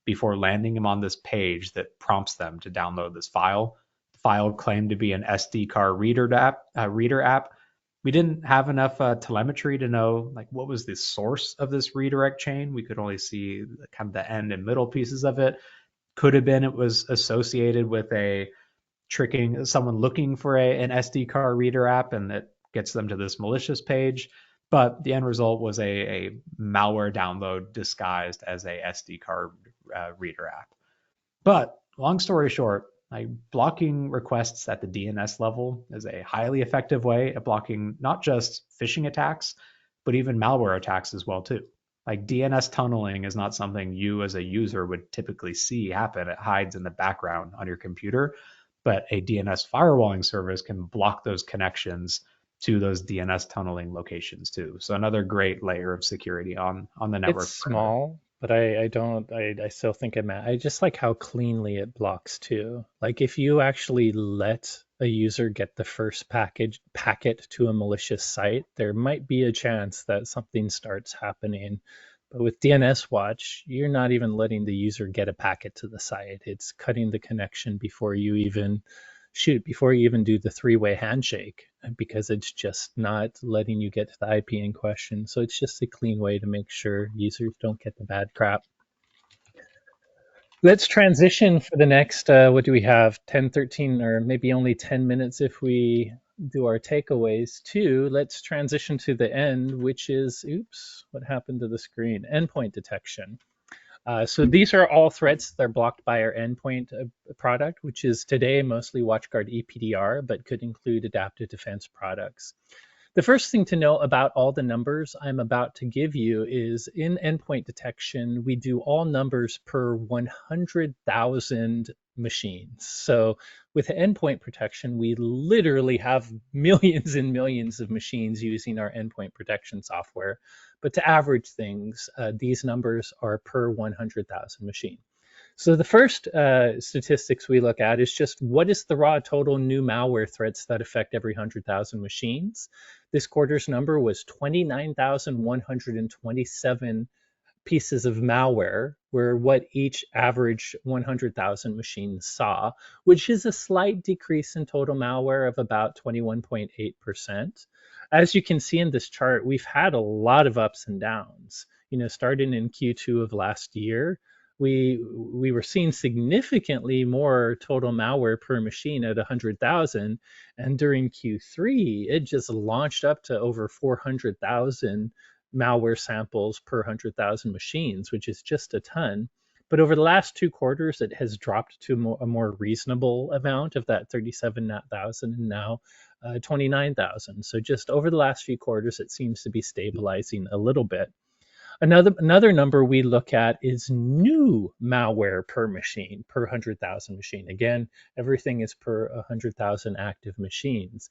before landing them on this page that prompts them to download this file. The file claimed to be an SD card reader app. We didn't have enough telemetry to know like what was the source of this redirect chain. We could only see kind of the end and middle pieces of it. Could have been it was associated with a tricking someone looking for an SD card reader app, and it gets them to this malicious page. But the end result was a malware download disguised as a SD card reader app. But long story short, like blocking requests at the DNS level is a highly effective way of blocking not just phishing attacks, but even malware attacks as well too. Like DNS tunneling is not something you as a user would typically see happen. It hides in the background on your computer, but a DNS firewalling service can block those connections to those DNS tunneling locations too. So another great layer of security on the It's network perimeter. small, but I still think I just like how cleanly it blocks too. Like if you actually let a user get the first packet to a malicious site, there might be a chance that something starts happening. But with DNS Watch, you're not even letting the user get a packet to the site. It's cutting the connection before you even do the three-way handshake, because it's just not letting you get to the IP in question. So it's just a clean way to make sure users don't get the bad crap. Let's transition for the next, what do we have, 10, 13, or maybe only 10 minutes if we do our takeaways too. Let's transition to the end, which is, oops, what happened to the screen? Endpoint detection. So these are all threats that are blocked by our endpoint product, which is today mostly WatchGuard EPDR, but could include adaptive defense products. The first thing to know about all the numbers I'm about to give you is in endpoint detection, we do all numbers per 100,000 machines. So with endpoint protection, we literally have millions and millions of machines using our endpoint protection software. But to average things, these numbers are per 100,000 machine. So the first statistics we look at is just what is the raw total new malware threats that affect every 100,000 machines. This quarter's number was 29,127 pieces of malware were what each average 100,000 machines saw, which is a slight decrease in total malware of about 21.8%. As you can see in this chart, we've had a lot of ups and downs. Starting in Q2 of last year, we were seeing significantly more total malware per machine at 100,000, and during Q3 it just launched up to over 400,000 malware samples per 100,000 machines, which is just a ton. But over the last 2 quarters, it has dropped to a more reasonable amount of that 37,000 and now 29,000. So just over the last few quarters, it seems to be stabilizing a little bit. Another number we look at is new malware per machine, per 100,000 machine. Again, everything is per 100,000 active machines.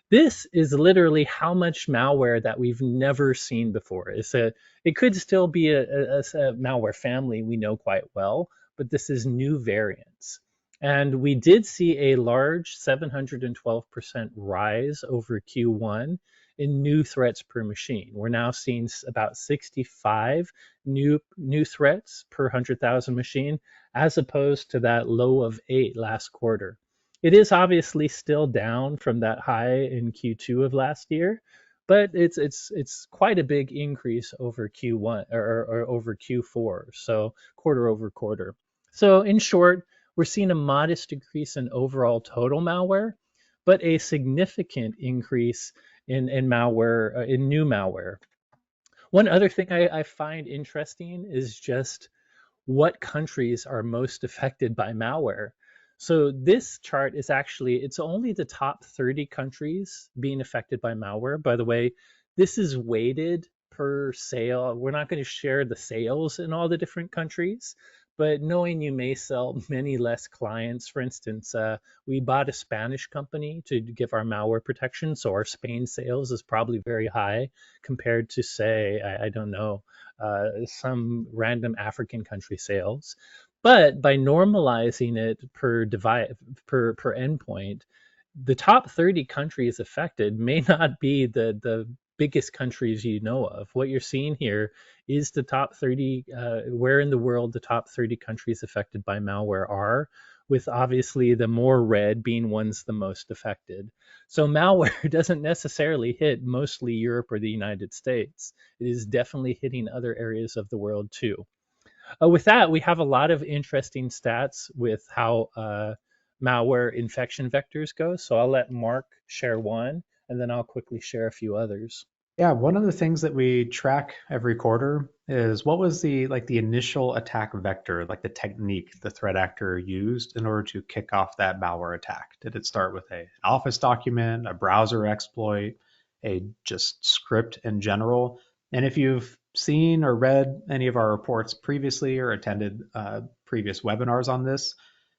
This is literally how much malware that we've never seen before. It could still be a malware family we know quite well, but this is new variants. And we did see a large 712% rise over Q1 in new threats per machine. We're now seeing about 65 new threats per 100,000 machine, as opposed to that low of 8 last quarter. It is obviously still down from that high in Q2 of last year, but it's quite a big increase over Q1 or over Q4, so quarter over quarter. So in short, we're seeing a modest increase in overall total malware, but a significant increase in malware, in new malware. One other thing I find interesting is just what countries are most affected by malware. So this chart is actually, it's only the top 30 countries being affected by malware. By the way, this is weighted per sale. We're not going to share the sales in all the different countries, but knowing you may sell many less clients, for instance, we bought a Spanish company to give our malware protection. So our Spain sales is probably very high compared to, say, I don't know, some random African country sales. But by normalizing it per device, per endpoint, the top 30 countries affected may not be the biggest countries you know of. What you're seeing here is the top 30, where in the world the top 30 countries affected by malware are, with obviously the more red being ones the most affected. So malware doesn't necessarily hit mostly Europe or the United States. It is definitely hitting other areas of the world too. With that, we have a lot of interesting stats with how malware infection vectors go. So I'll let Marc share one, and then I'll quickly share a few others. Yeah, one of the things that we track every quarter is what was the initial attack vector, like the technique the threat actor used in order to kick off that malware attack. Did it start with an Office document, a browser exploit, a just script in general? And if you've seen or read any of our reports previously or attended previous webinars on this,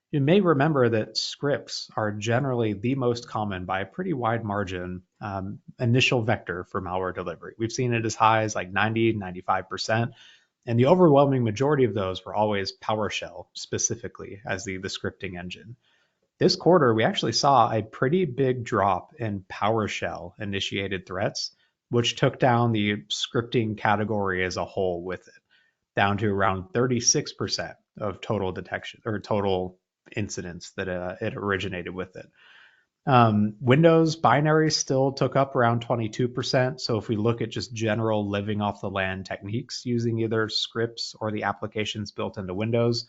you may remember that scripts are generally the most common by a pretty wide margin initial vector for malware delivery. We've seen it as high as like 90, 95%. And the overwhelming majority of those were always PowerShell specifically as the scripting engine. This quarter, we actually saw a pretty big drop in PowerShell initiated threats, which took down the scripting category as a whole with it, down to around 36% of total detection or total incidents that it originated with it. Windows binaries still took up around 22%. So if we look at just general living off the land techniques using either scripts or the applications built into Windows,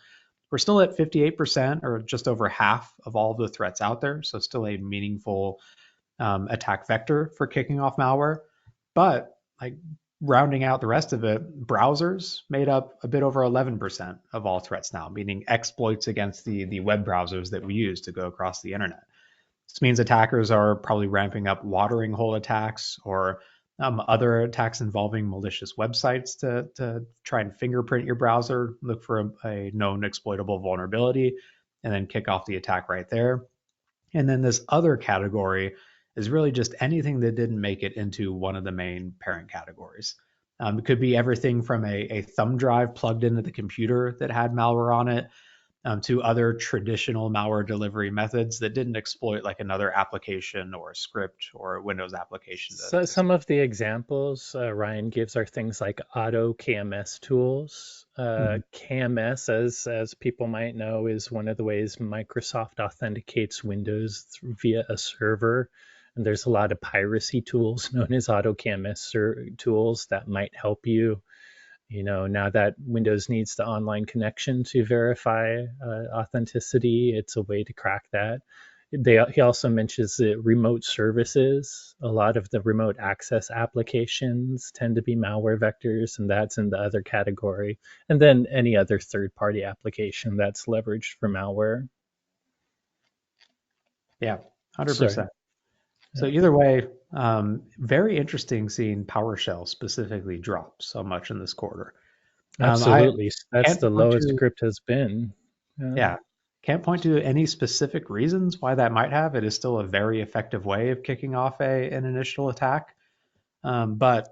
we're still at 58% or just over half of all of the threats out there. So still a meaningful attack vector for kicking off malware. But like rounding out the rest of it, browsers made up a bit over 11% of all threats now, meaning exploits against the web browsers that we use to go across the internet. This means attackers are probably ramping up watering hole attacks or other attacks involving malicious websites to try and fingerprint your browser, look for a known exploitable vulnerability, and then kick off the attack right there. And then this other category is really just anything that didn't make it into one of the main parent categories. It could be everything from a thumb drive plugged into the computer that had malware on it, to other traditional malware delivery methods that didn't exploit like another application or a script or a Windows application. So some of the examples Ryan gives are things like auto KMS tools. KMS, as people might know, is one of the ways Microsoft authenticates Windows via a server. And there's a lot of piracy tools known as auto KMS tools that might help you. You know, now that Windows needs the online connection to verify authenticity, it's a way to crack that. He also mentions the remote services. A lot of the remote access applications tend to be malware vectors, and that's in the other category. And then any other third-party application that's leveraged for malware. Yeah, 100%. Sorry. So either way, very interesting seeing PowerShell specifically drop so much in this quarter. Absolutely. That's Can't the point lowest to, script has been. yeah, can't point to any specific reasons why that might have. It is still a very effective way of kicking off an initial attack. But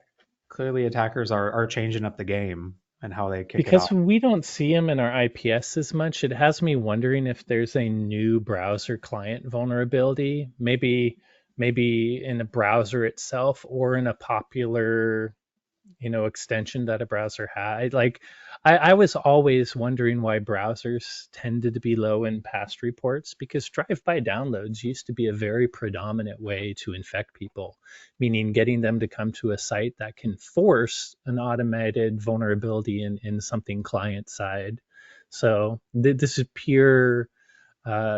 clearly attackers are changing up the game and how they kick it Because off. we don't see them in our IPS as much, it has me wondering if there's a new browser client vulnerability, maybe in a browser itself or in a popular extension that a browser had. Like I was always wondering why browsers tended to be low in past reports because drive-by downloads used to be a very predominant way to infect people, meaning getting them to come to a site that can force an automated vulnerability in something client side. So this is pure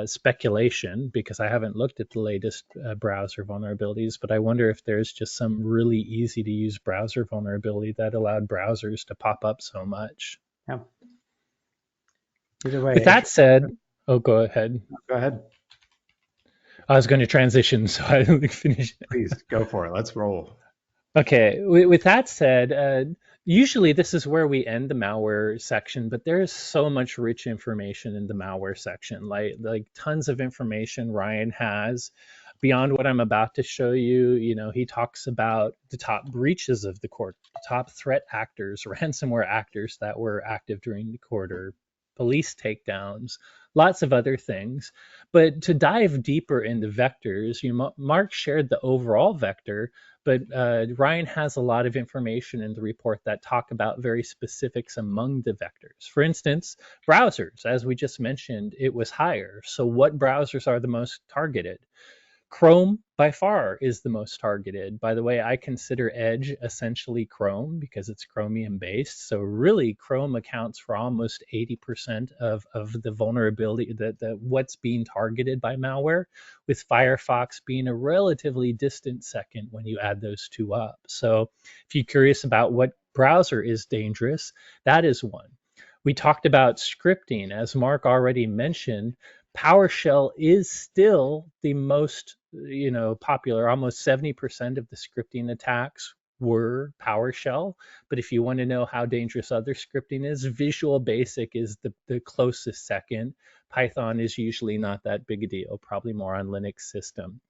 speculation because I haven't looked at the latest browser vulnerabilities, but I wonder if there's just some really easy to use browser vulnerability that allowed browsers to pop up so much. Yeah. Either With way, that said, oh, go ahead. go ahead. I was going to transition, so I didn't finish. Please go for it. Let's roll. Okay, with that said, usually this is where we end the malware section, but there's so much rich information in the malware section, like tons of information Ryan has beyond what I'm about to show you. You know, he talks about the top breaches of the quarter, the top threat actors, ransomware actors that were active during the quarter, police takedowns, lots of other things. But to dive deeper into vectors, Mark shared the overall vector, but Ryan has a lot of information in the report that talk about very specifics among the vectors. For instance, browsers, as we just mentioned, it was higher. So what browsers are the most targeted? Chrome by far is the most targeted. By the way, I consider Edge essentially Chrome because it's Chromium based. So really Chrome accounts for almost 80% of the vulnerability that what's being targeted by malware, with Firefox being a relatively distant second when you add those two up. So if you're curious about what browser is dangerous, that is one. We talked about scripting, as Mark already mentioned. PowerShell is still the most, popular. Almost 70% of the scripting attacks were PowerShell. But if you want to know how dangerous other scripting is, Visual Basic is the closest second. Python is usually not that big a deal, probably more on Linux systems.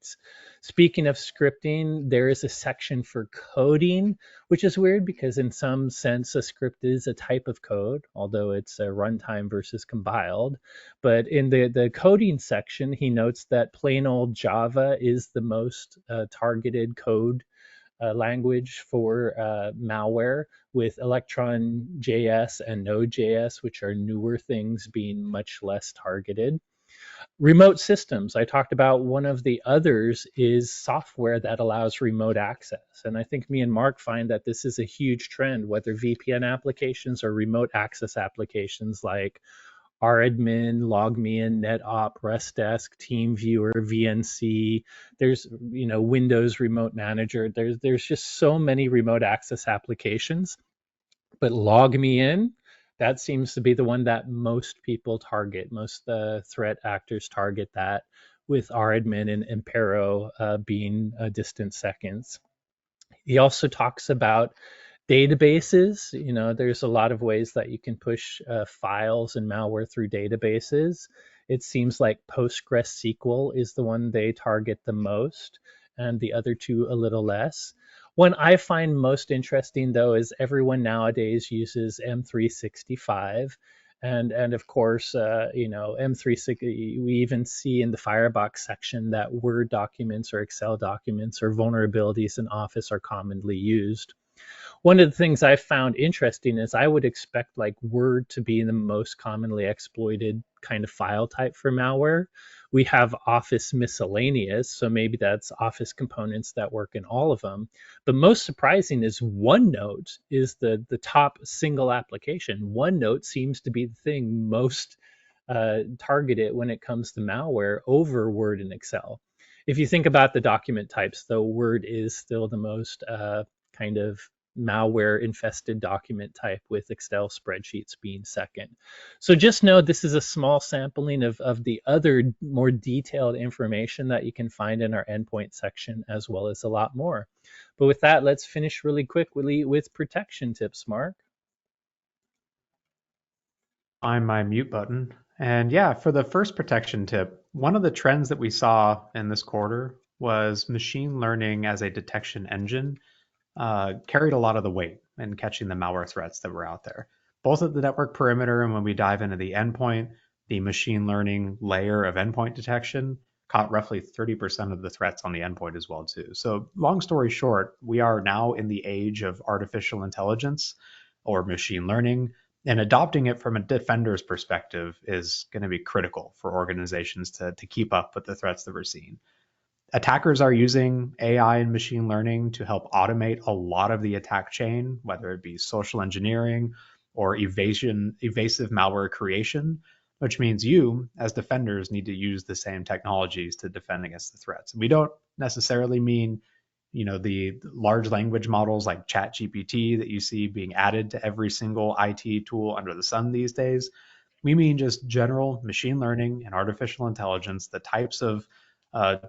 Speaking of scripting, there is a section for coding, which is weird because in some sense a script is a type of code, although it's a runtime versus compiled. But in the coding section, he notes that plain old Java is the most targeted code language for malware, with Electron.js and Node.js, which are newer things, being much less targeted. Remote systems, I talked about one of the others is software that allows remote access. And I think me and Mark find that this is a huge trend, whether VPN applications or remote access applications like radmin, logmein, netop, restdesk, teamviewer, VNC. There's Windows Remote Manager. There's just so many remote access applications. But logmein, that seems to be the one that most people target. Most threat actors target that, with radmin and Ampero being distant seconds. He also talks about databases. There's a lot of ways that you can push files and malware through databases. It seems like PostgreSQL is the one they target the most, and the other two a little less. One I find most interesting, though, is everyone nowadays uses M365. And of course, M360, we even see in the Firebox section that Word documents or Excel documents or vulnerabilities in Office are commonly used. One of the things I found interesting is I would expect like Word to be the most commonly exploited kind of file type for malware. We have Office miscellaneous, so maybe that's Office components that work in all of them. But most surprising is OneNote is the top single application. OneNote seems to be the thing most targeted when it comes to malware over Word and Excel. If you think about the document types, though, Word is still the most kind of malware infested document type, with Excel spreadsheets being second. So just know this is a small sampling of the other more detailed information that you can find in our endpoint section, as well as a lot more. But with that, let's finish really quickly with protection tips, Mark. Find my mute button. And yeah, for the first protection tip, one of the trends that we saw in this quarter was machine learning as a detection engine carried a lot of the weight in catching the malware threats that were out there, both at the network perimeter and when we dive into the endpoint. The machine learning layer of endpoint detection caught roughly 30% of the threats on the endpoint as well too. So long story short, we are now in the age of artificial intelligence or machine learning, And adopting it from a defender's perspective is going to be critical for organizations to keep up with the threats that we're seeing. Attackers are using AI and machine learning to help automate a lot of the attack chain, whether it be social engineering or evasive malware creation, which means you, as defenders, need to use the same technologies to defend against the threats. We don't necessarily mean, the large language models like ChatGPT that you see being added to every single IT tool under the sun these days. We mean just general machine learning and artificial intelligence, the types of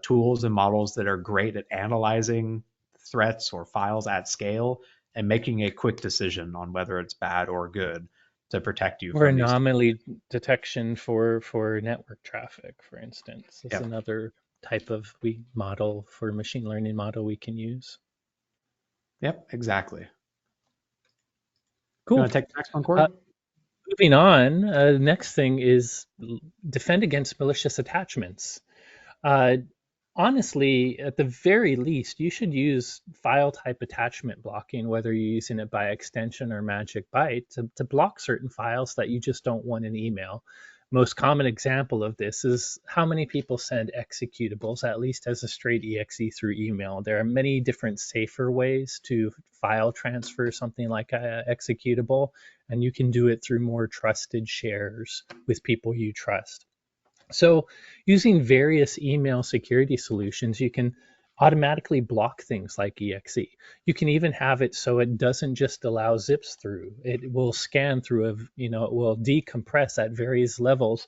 tools and models that are great at analyzing threats or files at scale and making a quick decision on whether it's bad or good to protect you Or from these. anomaly detection for network traffic, for instance. That's Yep. another type of model for machine learning model we can use. Yep, exactly. You Cool. want to take the next one, Corey? Uh, Moving on, next thing is defend against malicious attachments. Uh, Honestly, at the very least, you should use file type attachment blocking, whether you're using it by extension or magic byte, to block certain files that you just don't want in email. Most common example of this is how many people send executables, at least as a straight exe through email. There are many different safer ways to file transfer something like a executable, and you can do it through more trusted shares with people you trust. So using various email security solutions, you can automatically block things like exe. You can even have it so it doesn't just allow zips through. It will scan through it will decompress at various levels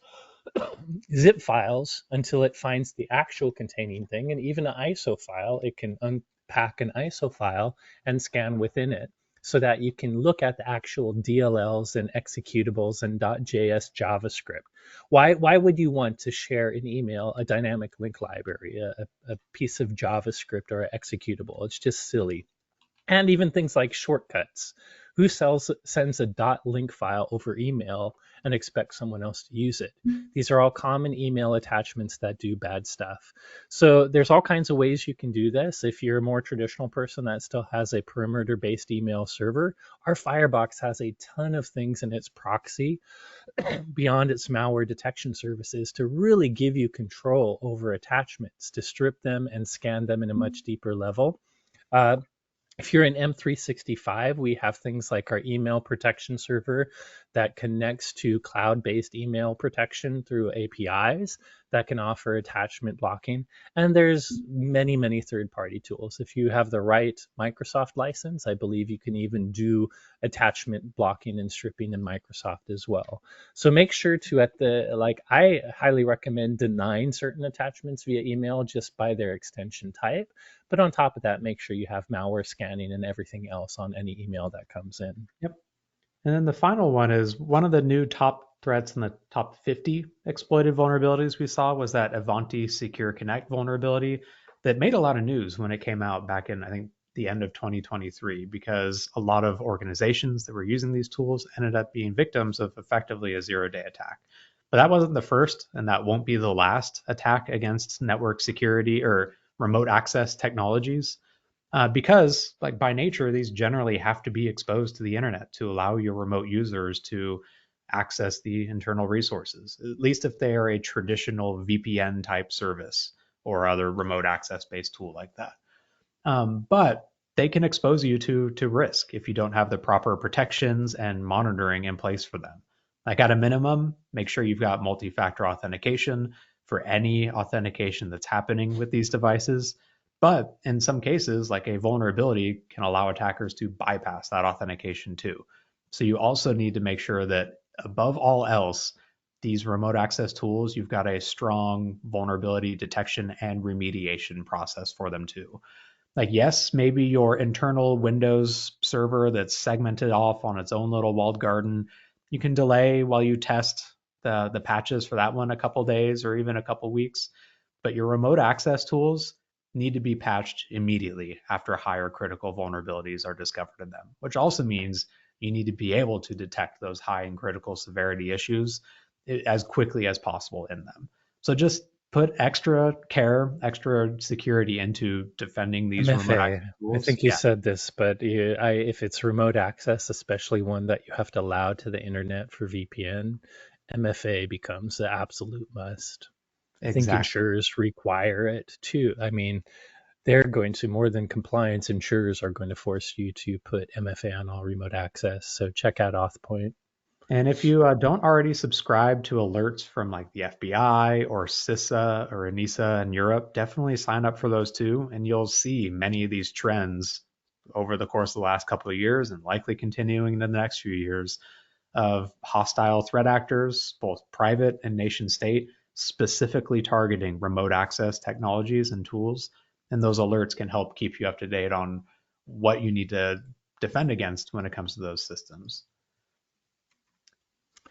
zip files until it finds the actual containing thing, and even an ISO file, it can unpack an ISO file and scan within it so that you can look at the actual DLLs and executables and .js JavaScript. Why would you want to share in email a dynamic link library, a piece of JavaScript or an executable? It's just silly. And even things like shortcuts. Who sends a .link file over email and expects someone else to use it? These are all common email attachments that do bad stuff. So there's all kinds of ways you can do this. If you're a more traditional person that still has a perimeter-based email server, our Firebox has a ton of things in its proxy beyond its malware detection services to really give you control over attachments, to strip them and scan them in a much deeper level. If you're in M365, we have things like our email protection server that connects to cloud-based email protection through APIs that can offer attachment blocking. And there's many, many third-party tools. If you have the right Microsoft license, I believe you can even do attachment blocking and stripping in Microsoft as well. So make sure to I highly recommend denying certain attachments via email just by their extension type. But on top of that, make sure you have malware scanning and everything else on any email that comes in. Yep. And then the final one is one of the new top threats in the top 50 exploited vulnerabilities we saw was that Avanti Secure Connect vulnerability that made a lot of news when it came out back in, I think, the end of 2023, because a lot of organizations that were using these tools ended up being victims of effectively a zero-day attack. But that wasn't the first, and that won't be the last attack against network security or remote access technologies. Because, like by nature, these generally have to be exposed to the internet to allow your remote users to access the internal resources, at least if they are a traditional VPN type service or other remote access based tool like that. But they can expose you to risk if you don't have the proper protections and monitoring in place for them. Like at a minimum, make sure you've got multi-factor authentication for any authentication that's happening with these devices. But in some cases, like a vulnerability can allow attackers to bypass that authentication too. So you also need to make sure that above all else, these remote access tools, you've got a strong vulnerability detection and remediation process for them too. Like, yes, maybe your internal Windows server that's segmented off on its own little walled garden, you can delay while you test the patches for that one a couple days or even a couple weeks. But your remote access tools need to be patched immediately after higher critical vulnerabilities are discovered in them, which also means you need to be able to detect those high and critical severity issues as quickly as possible in them. So just put extra care, extra security into defending these remote MFA. access I tools. think you Yeah, said this, but if it's remote access, especially one that you have to allow to the internet for VPN, MFA becomes the absolute must. I think exactly. insurers require it too. I mean, they're going to, more than compliance, insurers are going to force you to put MFA on all remote access. So check out Authpoint. And if you don't already subscribe to alerts from like the FBI or CISA or ANISA in Europe, definitely sign up for those too. And you'll see many of these trends over the course of the last couple of years and likely continuing in the next few years of hostile threat actors, both private and nation state, specifically targeting remote access technologies and tools. And those alerts can help keep you up to date on what you need to defend against when it comes to those systems.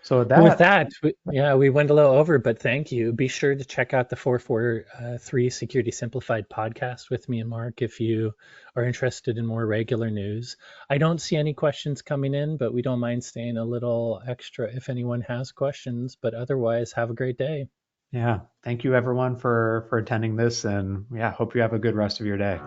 So with With that, that, yeah, we went a little over, but thank you. Be sure to check out the 443 Security Simplified podcast with me and Mark if you are interested in more regular news. I don't see any questions coming in, but we don't mind staying a little extra if anyone has questions. But otherwise, have a great day. yeah, thank you everyone for attending this, and yeah, hope you have a good rest of your day.